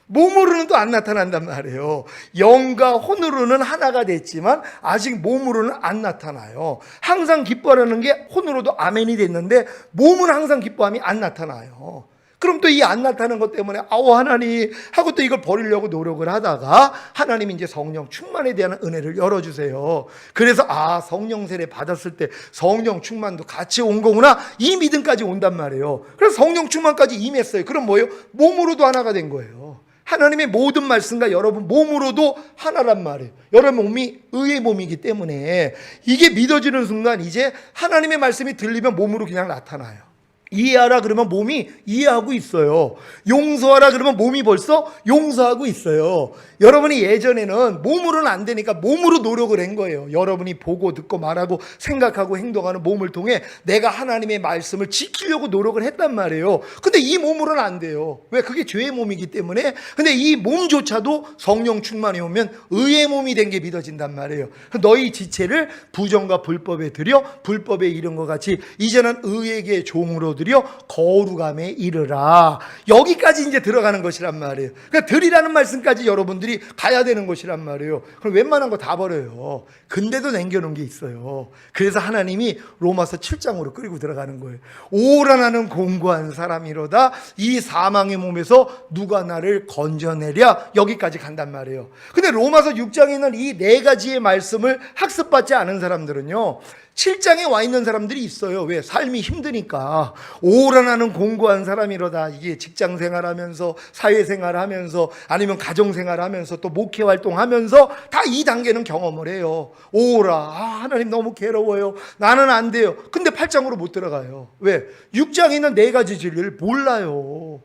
S1: 몸으로는 또 안 나타난단 말이에요. 영과 혼으로는 하나가 됐지만 아직 몸으로는 안 나타나요. 항상 기뻐하는 게 혼으로도 아멘이 됐는데 몸은 항상 기뻐함이 안 나타나요. 그럼 또 이 안 나타나는 것 때문에 아우 하나님 하고 또 이걸 버리려고 노력을 하다가 하나님이 이제 성령 충만에 대한 은혜를 열어주세요. 그래서 성령 세례 받았을 때 성령 충만도 같이 온 거구나, 이 믿음까지 온단 말이에요. 그래서 성령 충만까지 임했어요. 그럼 뭐예요? 몸으로도 하나가 된 거예요. 하나님의 모든 말씀과 여러분 몸으로도 하나란 말이에요. 여러분 몸이 의의 몸이기 때문에 이게 믿어지는 순간 이제 하나님의 말씀이 들리면 몸으로 그냥 나타나요. 이해하라 그러면 몸이 이해하고 있어요. 용서하라 그러면 몸이 벌써 용서하고 있어요. 여러분이 예전에는 몸으로는 안 되니까 몸으로 노력을 한 거예요. 여러분이 보고 듣고 말하고 생각하고 행동하는 몸을 통해 내가 하나님의 말씀을 지키려고 노력을 했단 말이에요. 근데 이 몸으로는 안 돼요. 왜? 그게 죄의 몸이기 때문에. 근데 이 몸조차도 성령 충만이 오면 의의 몸이 된 게 믿어진단 말이에요. 너희 지체를 부정과 불법에 들여 불법에 이른 것 같이 이제는 의에게 종으로 드려 거룩함에 이르라. 여기까지 이제 들어가는 것이란 말이에요. 그러니까 들이라는 말씀까지 여러분들이 가야 되는 것이란 말이에요. 그럼 웬만한 거 다 버려요. 근데도 남겨놓은 게 있어요. 그래서 하나님이 로마서 7장으로 끌고 들어가는 거예요. 오라 나는 공고한 사람이로다. 이 사망의 몸에서 누가 나를 건져내랴. 여기까지 간단 말이에요. 근데 로마서 6장에 있는 이 네 가지의 말씀을 학습받지 않은 사람들은요 7장에 와 있는 사람들이 있어요. 왜? 삶이 힘드니까. 오라 나는 공고한 사람이로다. 이게 직장 생활하면서 사회생활하면서 아니면 가정생활하면서 또 목회활동하면서 다 이 단계는 경험을 해요. 오라 하나님 너무 괴로워요. 나는 안 돼요. 근데 8장으로 못 들어가요. 왜? 6장에 있는 네 가지 진리를 몰라요.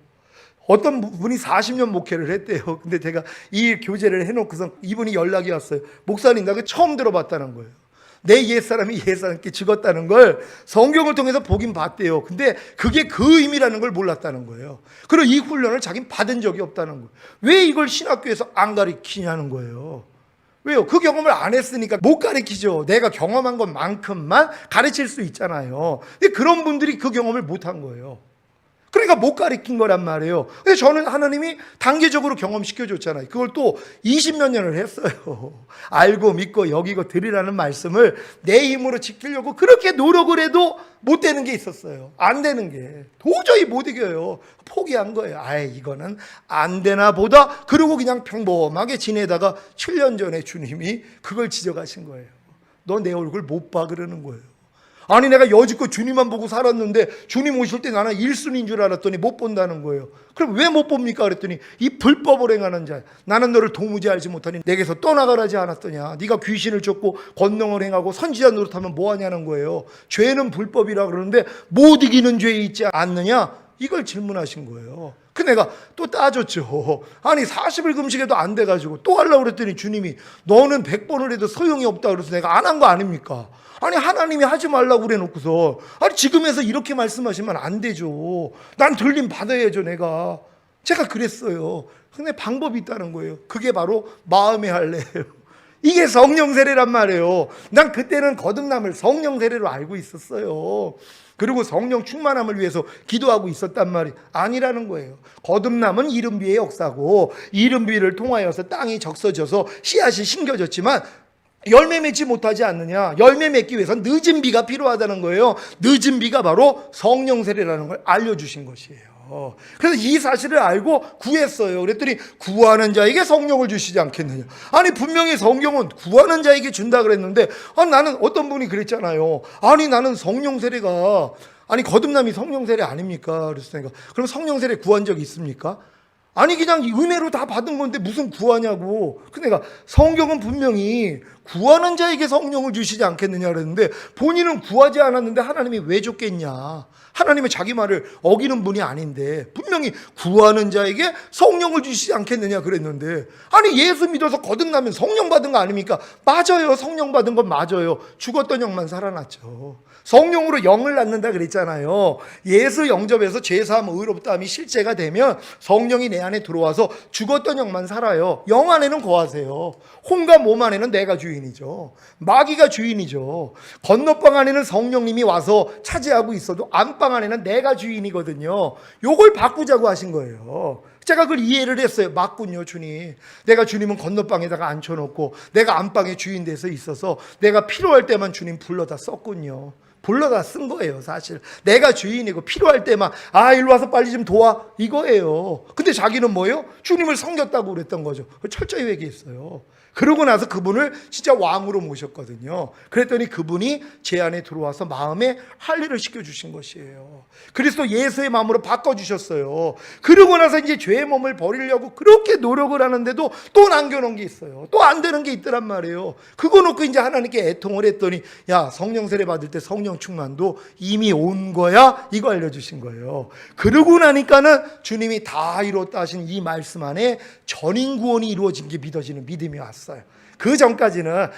S1: 어떤 분이 40년 목회를 했대요. 근데 제가 이 교제를 해놓고서 이분이 연락이 왔어요. 목사님 나 그거 처음 들어봤다는 거예요. 내 옛사람이 옛사람께 죽었다는 걸 성경을 통해서 보긴 봤대요. 근데 그게 그 의미라는 걸 몰랐다는 거예요. 그리고 이 훈련을 자기는 받은 적이 없다는 거예요. 왜 이걸 신학교에서 안 가르치냐는 거예요. 왜요? 그 경험을 안 했으니까 못 가르치죠. 내가 경험한 것만큼만 가르칠 수 있잖아요. 근데 그런 분들이 그 경험을 못한 거예요. 그러니까 못 가르친 거란 말이에요. 근데 저는 하나님이 단계적으로 경험시켜줬잖아요. 그걸 또 20몇 년을 했어요. 알고 믿고 여기고 드리라는 말씀을 내 힘으로 지키려고 그렇게 노력을 해도 못 되는 게 있었어요. 안 되는 게 도저히 못 이겨요. 포기한 거예요. 이거는 안 되나 보다. 그러고 그냥 평범하게 지내다가 7년 전에 주님이 그걸 지적하신 거예요. 너 내 얼굴 못 봐 그러는 거예요. 아니 내가 여지껏 주님만 보고 살았는데 주님 오실 때 나는 1순위인 줄 알았더니 못 본다는 거예요. 그럼 왜 못 봅니까? 그랬더니 이 불법을 행하는 자, 나는 너를 도무지 알지 못하니 내게서 떠나가라지 않았더냐. 네가 귀신을 쫓고 권능을 행하고 선지자 노릇하면 뭐하냐는 거예요. 죄는 불법이라 그러는데 못 이기는 죄 있지 않느냐, 이걸 질문하신 거예요. 그 내가 또 따졌죠. 아니 40일 금식해도 안 돼가지고 또 하려고 그랬더니 주님이 너는 100번을 해도 소용이 없다 그래서 내가 안 한 거 아닙니까? 아니 하나님이 하지 말라고 그래 놓고서 아니 지금에서 이렇게 말씀하시면 안 되죠. 난 들림 받아야죠. 제가 그랬어요. 근데 방법이 있다는 거예요. 그게 바로 마음의 할례예요. 이게 성령 세례란 말이에요. 난 그때는 거듭남을 성령 세례로 알고 있었어요. 그리고 성령 충만함을 위해서 기도하고 있었단 말이 아니라는 거예요. 거듭남은 이른비의 역사고 이른비를 통하여서 땅이 적서져서 씨앗이 심겨졌지만 열매 맺지 못하지 않느냐? 열매 맺기 위해서 늦은 비가 필요하다는 거예요. 늦은 비가 바로 성령 세례라는 걸 알려주신 것이에요. 그래서 이 사실을 알고 구했어요. 그랬더니 구하는 자에게 성령을 주시지 않겠느냐? 아니 분명히 성경은 구하는 자에게 준다 그랬는데 나는 어떤 분이 그랬잖아요. 아니 나는 성령 세례가 아니 거듭남이 성령 세례 아닙니까? 그랬으니까 그럼 성령 세례 구한 적 있습니까? 아니 그냥 은혜로 다 받은 건데 무슨 구하냐고. 근데 내가 성경은 분명히 구하는 자에게 성령을 주시지 않겠느냐 그랬는데 본인은 구하지 않았는데 하나님이 왜 줬겠냐. 하나님은 자기 말을 어기는 분이 아닌데 분명히 구하는 자에게 성령을 주시지 않겠느냐 그랬는데 아니 예수 믿어서 거듭나면 성령 받은 거 아닙니까? 맞아요. 성령 받은 건 맞아요. 죽었던 영만 살아났죠. 성령으로 영을 낳는다 그랬잖아요. 예수 영접에서 죄사함 의롭다함이 실제가 되면 성령이 내 안에 들어와서 죽었던 영만 살아요. 영 안에는 거하세요. 혼과 몸 안에는 내가 주인이죠. 마귀가 주인이죠. 건너방 안에는 성령님이 와서 차지하고 있어도 안방 안에는 내가 주인이거든요. 요걸 바꾸자고 하신 거예요. 제가 그걸 이해를 했어요. 맞군요, 주님. 내가 주님은 건너방에다가 앉혀놓고 내가 안방에 주인 돼서 있어서 내가 필요할 때만 주님 불러다 썼군요. 불러다 쓴 거예요, 사실. 내가 주인이고 필요할 때만 일로 와서 빨리 좀 도와 이거예요. 근데 자기는 뭐예요? 주님을 섬겼다고 그랬던 거죠. 철저히 회개했어요. 그러고 나서 그분을 진짜 왕으로 모셨거든요. 그랬더니 그분이 제 안에 들어와서 마음에 할례를 시켜주신 것이에요. 그리스도 예수의 마음으로 바꿔주셨어요. 그러고 나서 이제 죄의 몸을 버리려고 그렇게 노력을 하는데도 또 남겨놓은 게 있어요. 또 안 되는 게 있더란 말이에요. 그거 놓고 이제 하나님께 애통을 했더니 야 성령 세례 받을 때 성령 충만도 이미 온 거야 이거 알려주신 거예요. 그러고 나니까는 주님이 다 이뤘다 하신 이 말씀 안에 전인 구원이 이루어진 게 믿어지는 믿음이 왔어요. 그 전까지는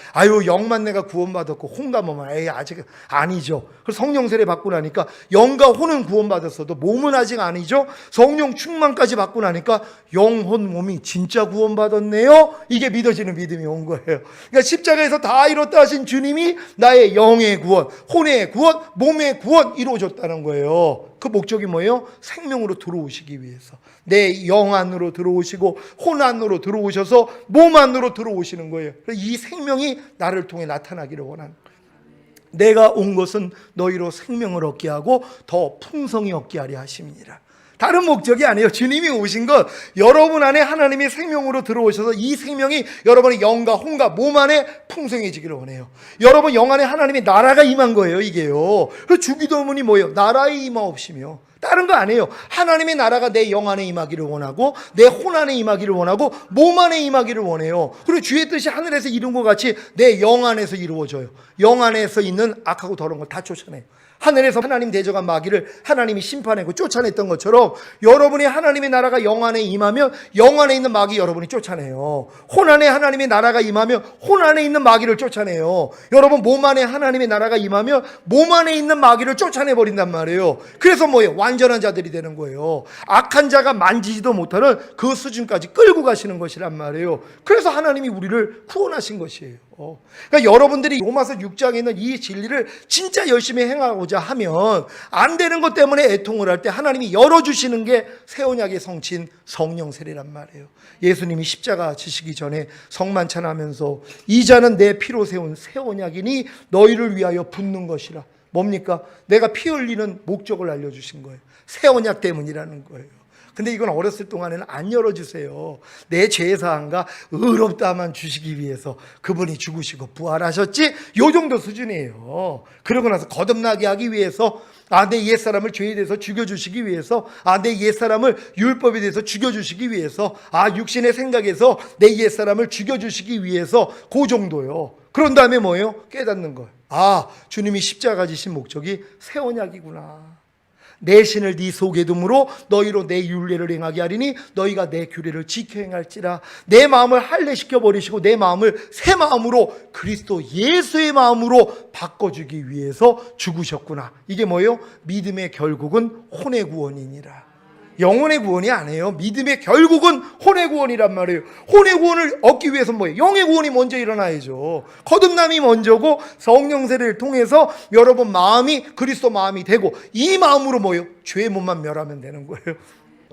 S1: 영만 내가 구원받았고 혼과 몸은 아직 아니죠. 그래서 성령 세례 받고 나니까 영과 혼은 구원받았어도 몸은 아직 아니죠. 성령 충만까지 받고 나니까 영혼 몸이 진짜 구원받았네요. 이게 믿어지는 믿음이 온 거예요. 그러니까 십자가에서 다 이뤘다 하신 주님이 나의 영의 구원, 혼의 구원, 몸의 구원 이루어졌다는 거예요. 그 목적이 뭐예요? 생명으로 들어오시기 위해서. 내 영 안으로 들어오시고 혼 안으로 들어오셔서 몸 안으로 들어오시는 거예요. 이 생명이 나를 통해 나타나기를 원하는 거예요. 내가 온 것은 너희로 생명을 얻게 하고 더 풍성히 얻게 하려 하심이니라. 다른 목적이 아니에요. 주님이 오신 것 여러분 안에 하나님의 생명으로 들어오셔서 이 생명이 여러분의 영과 혼과 몸 안에 풍성해지기를 원해요. 여러분 영 안에 하나님의 나라가 임한 거예요. 이게요. 그래서 주기도문이 뭐예요? 나라의 임하옵시며. 다른 거 아니에요. 하나님의 나라가 내 영 안에 임하기를 원하고 내 혼 안에 임하기를 원하고 몸 안에 임하기를 원해요. 그리고 주의 뜻이 하늘에서 이룬 것 같이 내 영 안에서 이루어져요. 영 안에서 있는 악하고 더러운 걸 다 쫓아내요. 하늘에서 하나님 대적한 마귀를 하나님이 심판하고 쫓아냈던 것처럼 여러분이 하나님의 나라가 영 안에 임하면 영 안에 있는 마귀 여러분이 쫓아내요. 혼 안에 하나님의 나라가 임하면 혼 안에 있는 마귀를 쫓아내요. 여러분 몸 안에 하나님의 나라가 임하면 몸 안에 있는 마귀를 쫓아내버린단 말이에요. 그래서 뭐예요? 완전한 자들이 되는 거예요. 악한 자가 만지지도 못하는 그 수준까지 끌고 가시는 것이란 말이에요. 그래서 하나님이 우리를 구원하신 것이에요. 그러니까 여러분들이 로마서 6장에 있는 이 진리를 진짜 열심히 행하고자 하면 안 되는 것 때문에 애통을 할 때 하나님이 열어주시는 게 새 언약의 성친 성령 세례란 말이에요. 예수님이 십자가 지시기 전에 성만찬하면서 이 자는 내 피로 세운 새 언약이니 너희를 위하여 붓는 것이라. 뭡니까? 내가 피 흘리는 목적을 알려주신 거예요. 새 언약 때문이라는 거예요. 근데 이건 어렸을 동안에는 안 열어주세요. 내 죄사함과 의롭다만 주시기 위해서 그분이 죽으시고 부활하셨지 요 정도 수준이에요. 그러고 나서 거듭나게 하기 위해서 내 옛사람을 죄에 대해서 죽여주시기 위해서 내 옛사람을 율법에 대해서 죽여주시기 위해서 육신의 생각에서 내 옛사람을 죽여주시기 위해서 그 정도요. 그런 다음에 뭐예요? 깨닫는 거예요. 주님이 십자가 지신 목적이 새 언약이구나. 내 신을 네 속에 둠으로 너희로 내 율례를 행하게 하리니 너희가 내 규례를 지켜 행할지라. 내 마음을 할례시켜 버리시고 내 마음을 새 마음으로 그리스도 예수의 마음으로 바꿔주기 위해서 죽으셨구나. 이게 뭐예요? 믿음의 결국은 혼의 구원이니라. 영혼의 구원이 아니에요. 믿음의 결국은 혼의 구원이란 말이에요. 혼의 구원을 얻기 위해서 뭐예요? 영의 구원이 먼저 일어나야죠. 거듭남이 먼저고 성령 세례를 통해서 여러분 마음이 그리스도 마음이 되고 이 마음으로 뭐예요? 죄의 몸만 멸하면 되는 거예요.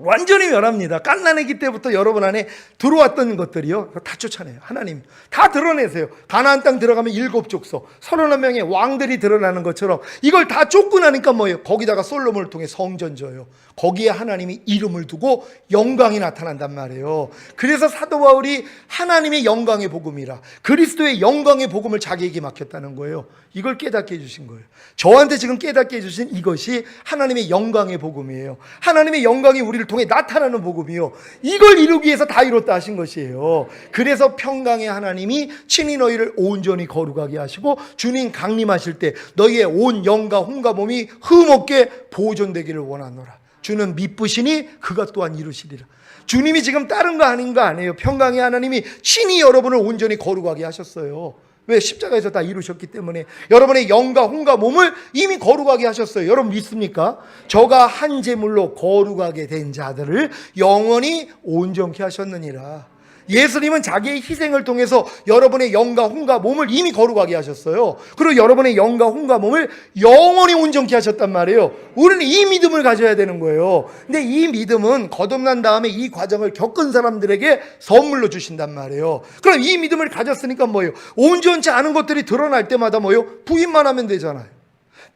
S1: 완전히 멸합니다. 갓난아기 때부터 여러분 안에 들어왔던 것들이요, 다 쫓아내요. 하나님 다 드러내세요. 가나안 땅 들어가면 7족속 31명의 왕들이 드러나는 것처럼 이걸 다 쫓고 나니까 뭐예요? 거기다가 솔로몬을 통해 성전 져요. 거기에 하나님이 이름을 두고 영광이 나타난단 말이에요. 그래서 사도 바울이 하나님의 영광의 복음이라, 그리스도의 영광의 복음을 자기에게 맡겼다는 거예요. 이걸 깨닫게 해주신 거예요. 저한테 지금 깨닫게 해주신 이것이 하나님의 영광의 복음이에요. 하나님의 영광이 우리를 통해 나타나는 복음이요, 이걸 이루기 위해서 다 이뤘다 하신 것이에요. 그래서 평강의 하나님이 친히 너희를 온전히 거룩하게 하시고 주님 강림하실 때 너희의 온 영과 혼과 몸이 흠없게 보존되기를 원하노라. 주는 미쁘시니 그가 또한 이루시리라. 주님이 지금 다른 거 아닌 거 아니에요. 평강의 하나님이 친히 여러분을 온전히 거룩하게 하셨어요. 왜? 십자가에서 다 이루셨기 때문에. 여러분의 영과 혼과 몸을 이미 거룩하게 하셨어요. 여러분 믿습니까? 저가 한 제물로 거룩하게 된 자들을 영원히 온전케 하셨느니라. 예수님은 자기의 희생을 통해서 여러분의 영과 혼과 몸을 이미 거룩하게 하셨어요. 그리고 여러분의 영과 혼과 몸을 영원히 온전케 하셨단 말이에요. 우리는 이 믿음을 가져야 되는 거예요. 근데 이 믿음은 거듭난 다음에 이 과정을 겪은 사람들에게 선물로 주신단 말이에요. 그럼 이 믿음을 가졌으니까 뭐예요? 온전치 않은 것들이 드러날 때마다 뭐예요? 부인만 하면 되잖아요.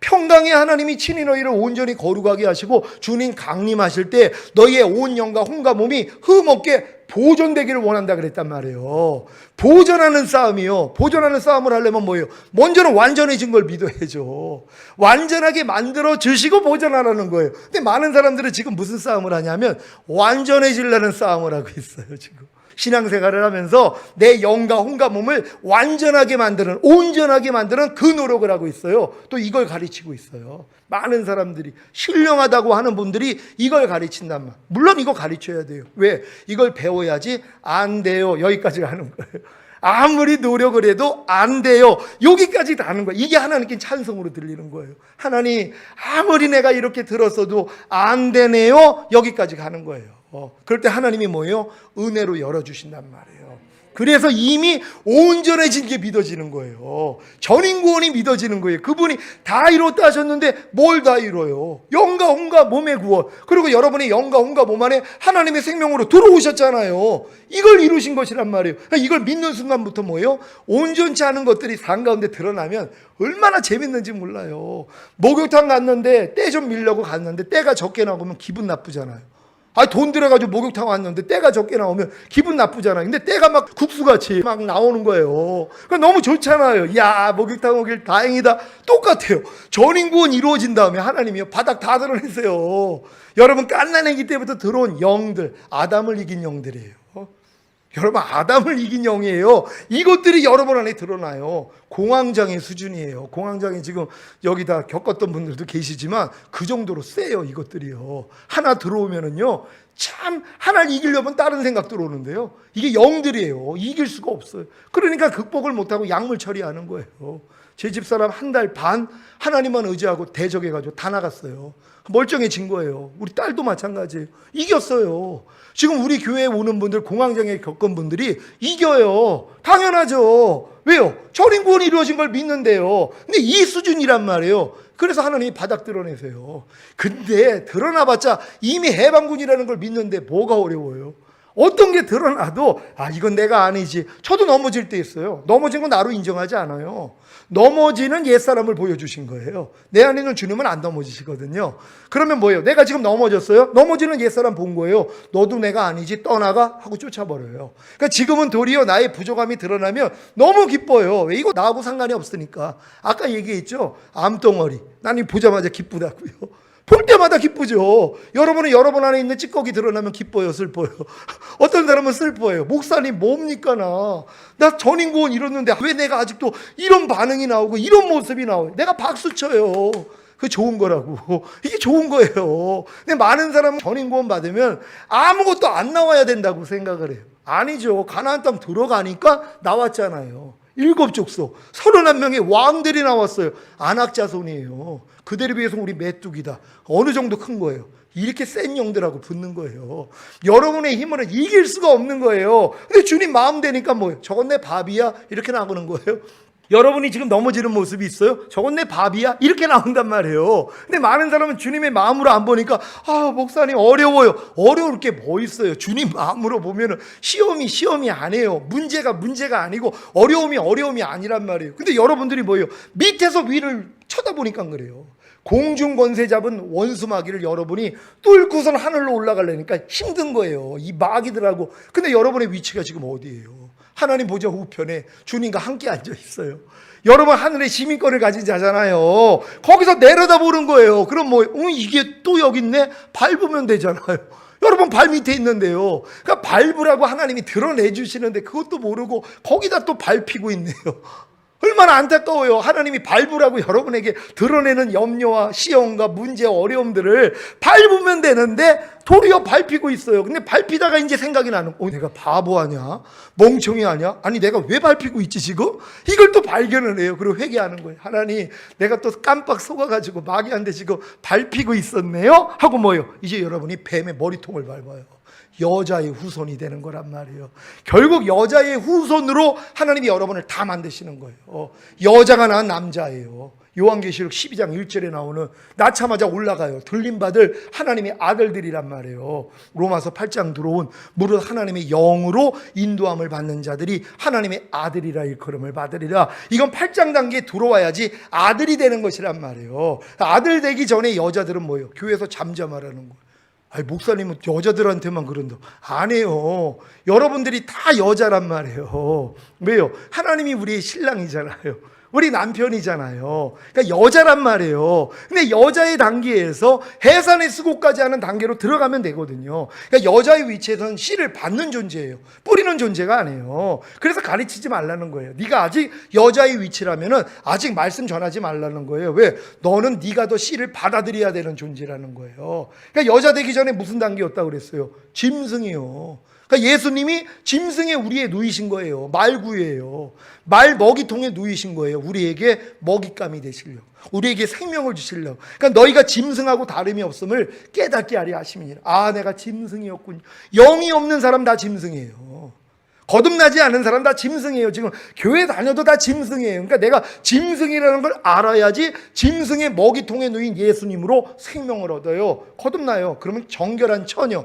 S1: 평강의 하나님이 친히 너희를 온전히 거룩하게 하시고 주님 강림하실 때 너희의 온 영과 혼과 몸이 흠없게 보존되기를 원한다 그랬단 말이에요. 보존하는 싸움이요. 보존하는 싸움을 하려면 뭐예요? 먼저는 완전해진 걸 믿어야죠. 완전하게 만들어 주시고 보존하라는 거예요. 근데 많은 사람들은 지금 무슨 싸움을 하냐면 완전해지려는 싸움을 하고 있어요. 지금 신앙생활을 하면서 내 영과 혼과 몸을 완전하게 만드는, 온전하게 만드는 그 노력을 하고 있어요. 또 이걸 가르치고 있어요. 많은 사람들이, 신령하다고 하는 분들이 이걸 가르친단 말. 물론 이거 가르쳐야 돼요. 왜? 이걸 배워야지. 안 돼요. 여기까지 가는 거예요. 아무리 노력을 해도 안 돼요. 여기까지 가는 거예요. 이게 하나님께 찬성으로 들리는 거예요. 하나님, 아무리 내가 이렇게 들었어도 안 되네요. 여기까지 가는 거예요. 그럴 때 하나님이 뭐예요? 은혜로 열어주신단 말이에요. 그래서 이미 온전해진 게 믿어지는 거예요. 전인구원이 믿어지는 거예요. 그분이 다 이뤘다 하셨는데 뭘 다 이뤄요? 영과 혼과 몸의 구원. 그리고 여러분의 영과 혼과 몸 안에 하나님의 생명으로 들어오셨잖아요. 이걸 이루신 것이란 말이에요. 이걸 믿는 순간부터 뭐예요? 온전치 않은 것들이 삶 가운데 드러나면 얼마나 재밌는지 몰라요. 목욕탕 갔는데 때 좀 밀려고 갔는데 때가 적게 나오면 기분 나쁘잖아요. 돈 들여가지고 목욕탕 왔는데 때가 적게 나오면 기분 나쁘잖아요. 근데 때가 막 국수같이 막 나오는 거예요. 그러니까 너무 좋잖아요. 야, 목욕탕 오길 다행이다. 똑같아요. 전인구원 이루어진 다음에 하나님이요, 바닥 다 드러내세요. 여러분 갓난아기 때부터 들어온 영들, 아담을 이긴 영들이에요. 여러분 아담을 이긴 영이에요. 이것들이 여러분 안에 드러나요. 공황장애 수준이에요. 공황장애 지금 여기 다 겪었던 분들도 계시지만 그 정도로 세요. 이것들이요. 하나 들어오면은요, 참 하나를 이기려면 다른 생각 들어오는데요, 이게 영들이에요. 이길 수가 없어요. 그러니까 극복을 못하고 약물 처리하는 거예요. 제 집사람 한 달 반 하나님만 의지하고 대적해가지고 다 나갔어요. 멀쩡해진 거예요. 우리 딸도 마찬가지예요. 이겼어요. 지금 우리 교회에 오는 분들, 공황장애 겪은 분들이 이겨요. 당연하죠. 왜요? 전인구원이 이루어진 걸 믿는데요. 근데 이 수준이란 말이에요. 그래서 하나님이 바닥 드러내세요. 근데 드러나봤자 이미 해방군이라는 걸 믿는데 뭐가 어려워요? 어떤 게 드러나도 이건 내가 아니지. 저도 넘어질 때 있어요. 넘어진 건 나로 인정하지 않아요. 넘어지는 옛사람을 보여주신 거예요. 내 안에 있는 주님은 안 넘어지시거든요. 그러면 뭐예요? 내가 지금 넘어졌어요? 넘어지는 옛사람 본 거예요. 너도 내가 아니지, 떠나가 하고 쫓아버려요. 그러니까 지금은 도리어 나의 부족함이 드러나면 너무 기뻐요. 왜? 이거 나하고 상관이 없으니까. 아까 얘기했죠? 암덩어리. 나는 보자마자 기쁘다고요. 볼 때마다 기쁘죠. 여러분은 여러분 안에 있는 찌꺼기 드러나면 기뻐요, 슬퍼요? 어떤 사람은 슬퍼요. 목사님 뭡니까 나 전인구원 이뤘는데 왜 내가 아직도 이런 반응이 나오고 이런 모습이 나와요? 내가 박수 쳐요. 그게 좋은 거라고. 이게 좋은 거예요. 근데 많은 사람은 전인구원 받으면 아무것도 안 나와야 된다고 생각을 해요. 아니죠. 가나안 땅 들어가니까 나왔잖아요. 7족속 31명의 왕들이 나왔어요. 안악 자손이에요. 그들에 비해서 우리 메뚜기다. 어느 정도 큰 거예요. 이렇게 센 영들하고 붙는 거예요. 여러분의 힘으로 이길 수가 없는 거예요. 근데 주님 마음 되니까 뭐예요? 저건 내 밥이야? 이렇게 나가는 거예요. 여러분이 지금 넘어지는 모습이 있어요? 저건 내 밥이야? 이렇게 나온단 말이에요. 근데 많은 사람은 주님의 마음으로 안 보니까 목사님 어려워요. 어려울 게 뭐 있어요? 주님 마음으로 보면은 시험이 아니에요. 문제가 아니고 어려움이 아니란 말이에요. 근데 여러분들이 뭐예요? 밑에서 위를 쳐다보니까 그래요. 공중 권세 잡은 원수 마귀를 여러분이 뚫고선 하늘로 올라가려니까 힘든 거예요. 이 마귀들하고. 근데 여러분의 위치가 지금 어디예요? 하나님 보좌 우편에 주님과 함께 앉아 있어요. 여러분 하늘의 시민권을 가진 자잖아요. 거기서 내려다보는 거예요. 그럼 이게 또 여기 있네? 밟으면 되잖아요. 여러분 발 밑에 있는데요. 그러니까 밟으라고 하나님이 드러내주시는데 그것도 모르고 거기다 또 밟히고 있네요. 얼마나 안타까워요. 하나님이 밟으라고 여러분에게 드러내는 염려와 시험과 문제, 어려움들을 밟으면 되는데 도리어 밟히고 있어요. 근데 밟히다가 이제 생각이 나는 내가 바보 아냐? 멍청이 아냐? 아니 내가 왜 밟히고 있지 지금? 이걸 또 발견을 해요. 그리고 회개하는 거예요. 하나님 내가 또 깜빡 속아가지고 마귀한테 지금 밟히고 있었네요? 하고 이제 여러분이 뱀의 머리통을 밟아요. 여자의 후손이 되는 거란 말이에요. 결국 여자의 후손으로 하나님이 여러분을 다 만드시는 거예요. 여자가 낳은 남자예요. 요한계시록 12장 1절에 나오는 낳자마자 올라가요. 들림받을 하나님의 아들들이란 말이에요. 로마서 8장 들어온 무릇 하나님의 영으로 인도함을 받는 자들이 하나님의 아들이라 일컬음을 받으리라. 이건 8장 단계에 들어와야지 아들이 되는 것이란 말이에요. 아들 되기 전에 여자들은 뭐예요? 교회에서 잠잠하라는 거예요. 목사님은 여자들한테만 그런다. 아니에요. 여러분들이 다 여자란 말이에요. 왜요? 하나님이 우리의 신랑이잖아요. 우리 남편이잖아요. 그러니까 여자란 말이에요. 근데 여자의 단계에서 해산의 수고까지 하는 단계로 들어가면 되거든요. 그러니까 여자의 위치에서는 씨를 받는 존재예요. 뿌리는 존재가 아니에요. 그래서 가르치지 말라는 거예요. 네가 아직 여자의 위치라면은 아직 말씀 전하지 말라는 거예요. 왜? 너는 네가 더 씨를 받아들여야 되는 존재라는 거예요. 그러니까 여자 되기 전에 무슨 단계였다고 그랬어요? 짐승이요. 그러니까 예수님이 짐승의 우리에 누이신 거예요. 말구예요. 말 먹이통에 누이신 거예요. 우리에게 먹잇감이 되시려고, 우리에게 생명을 주시려고. 그러니까 너희가 짐승하고 다름이 없음을 깨닫게 하리 하심이니라. 내가 짐승이었군요. 영이 없는 사람 다 짐승이에요. 거듭나지 않은 사람 다 짐승이에요. 지금 교회 다녀도 다 짐승이에요. 그러니까 내가 짐승이라는 걸 알아야지 짐승의 먹이통에 누인 예수님으로 생명을 얻어요. 거듭나요. 그러면 정결한 처녀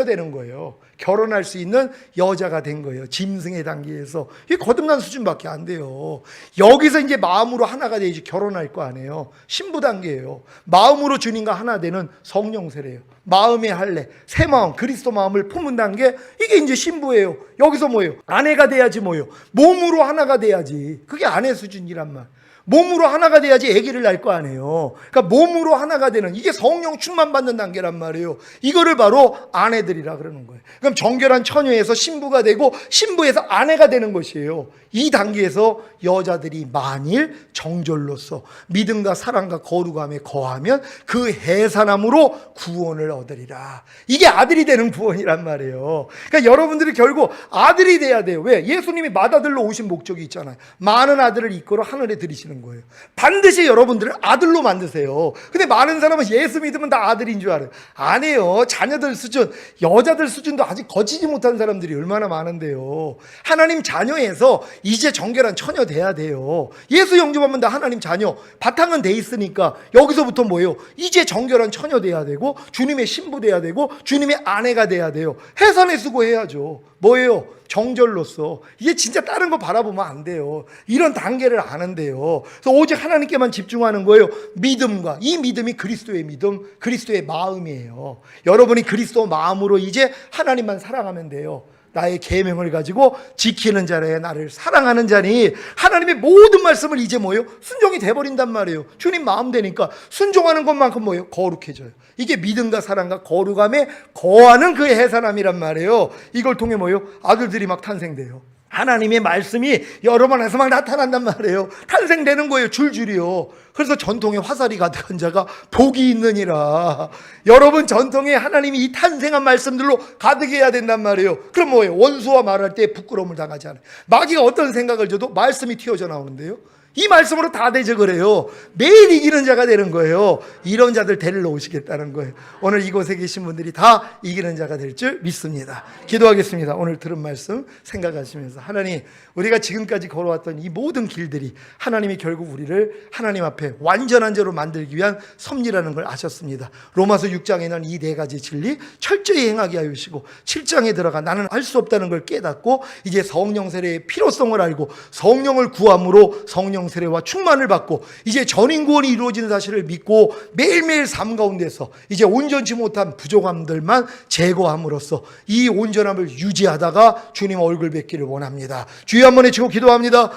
S1: 되는 거예요. 결혼할 수 있는 여자가 된 거예요. 짐승의 단계에서. 이게 거듭난 수준밖에 안 돼요. 여기서 이제 마음으로 하나가 돼야지 결혼할 거 아니에요. 신부 단계예요. 마음으로 주님과 하나 되는 성령 세례예요. 마음의 할례, 새 마음, 그리스도 마음을 품은 단계, 이게 이제 신부예요. 여기서 뭐예요? 아내가 돼야지 뭐예요? 몸으로 하나가 돼야지. 그게 아내 수준이란 말. 몸으로 하나가 돼야지 아기를 낳을 거 아니에요. 그러니까 몸으로 하나가 되는, 이게 성령 충만 받는 단계란 말이에요. 이거를 바로 아내들이라 그러는 거예요. 그럼 정결한 처녀에서 신부가 되고 신부에서 아내가 되는 것이에요. 이 단계에서 여자들이 만일 정절로서 믿음과 사랑과 거룩함에 거하면 그 해산함으로 구원을 얻으리라. 이게 아들이 되는 구원이란 말이에요. 그러니까 여러분들이 결국 아들이 돼야 돼요. 왜? 예수님이 맏아들로 오신 목적이 있잖아요. 많은 아들을 이끌어 하늘에 들이시는 거예요. 반드시 여러분들을 아들로 만드세요. 근데 많은 사람은 예수 믿으면 다 아들인 줄 알아요. 아니에요. 자녀들 수준, 여자들 수준도 아직 거치지 못한 사람들이 얼마나 많은데요. 하나님 자녀에서 이제 정결한 처녀 돼야 돼요. 예수 영접하면 다 하나님 자녀, 바탕은 돼 있으니까 여기서부터 뭐예요? 이제 정결한 처녀 돼야 되고 주님의 신부 돼야 되고 주님의 아내가 돼야 돼요. 해산의 수고해야죠. 뭐예요? 정절로서. 이게 진짜 다른 거 바라보면 안 돼요. 이런 단계를 아는데요. 그래서 오직 하나님께만 집중하는 거예요. 믿음과, 이 믿음이 그리스도의 믿음, 그리스도의 마음이에요. 여러분이 그리스도 마음으로 이제 하나님만 사랑하면 돼요. 나의 계명을 가지고 지키는 자라야 나를 사랑하는 자니, 하나님의 모든 말씀을 이제 뭐예요? 순종이 돼버린단 말이에요. 주님 마음 되니까 순종하는 것만큼 뭐예요? 거룩해져요. 이게 믿음과 사랑과 거룩함에 거하는 그 해산함이란 말이에요. 이걸 통해 뭐예요? 아들들이 막 탄생돼요. 하나님의 말씀이 여러 안에서 막 나타난단 말이에요. 탄생되는 거예요. 줄줄이요. 그래서 전통에 화살이 가득한 자가 복이 있느니라. 여러분 전통에 하나님이 이 탄생한 말씀들로 가득해야 된단 말이에요. 그럼 뭐예요? 원수와 말할 때 부끄러움을 당하지 않아요. 마귀가 어떤 생각을 줘도 말씀이 튀어져 나오는데요. 이 말씀으로 다 대적을 해요. 매일 이기는 자가 되는 거예요. 이런 자들 데리러 오시겠다는 거예요. 오늘 이곳에 계신 분들이 다 이기는 자가 될 줄 믿습니다. 기도하겠습니다. 오늘 들은 말씀 생각하시면서 하나님, 우리가 지금까지 걸어왔던 이 모든 길들이 하나님이 결국 우리를 하나님 앞에 완전한 자로 만들기 위한 섭리라는 걸 아셨습니다. 로마서 6장에는 이 네 가지 진리 철저히 행하게 하여 주시고 7장에 들어가 나는 할 수 없다는 걸 깨닫고 이제 성령 세례의 필요성을 알고 성령을 구함으로 성령 세례와 충만을 받고 이제 전인 구원이 이루어지는 사실을 믿고 매일매일 삶 가운데서 이제 온전치 못한 부족함들만 제거함으로써 이 온전함을 유지하다가 주님 얼굴 뵙기를 원합니다. 주여 한번 외치고 기도합니다.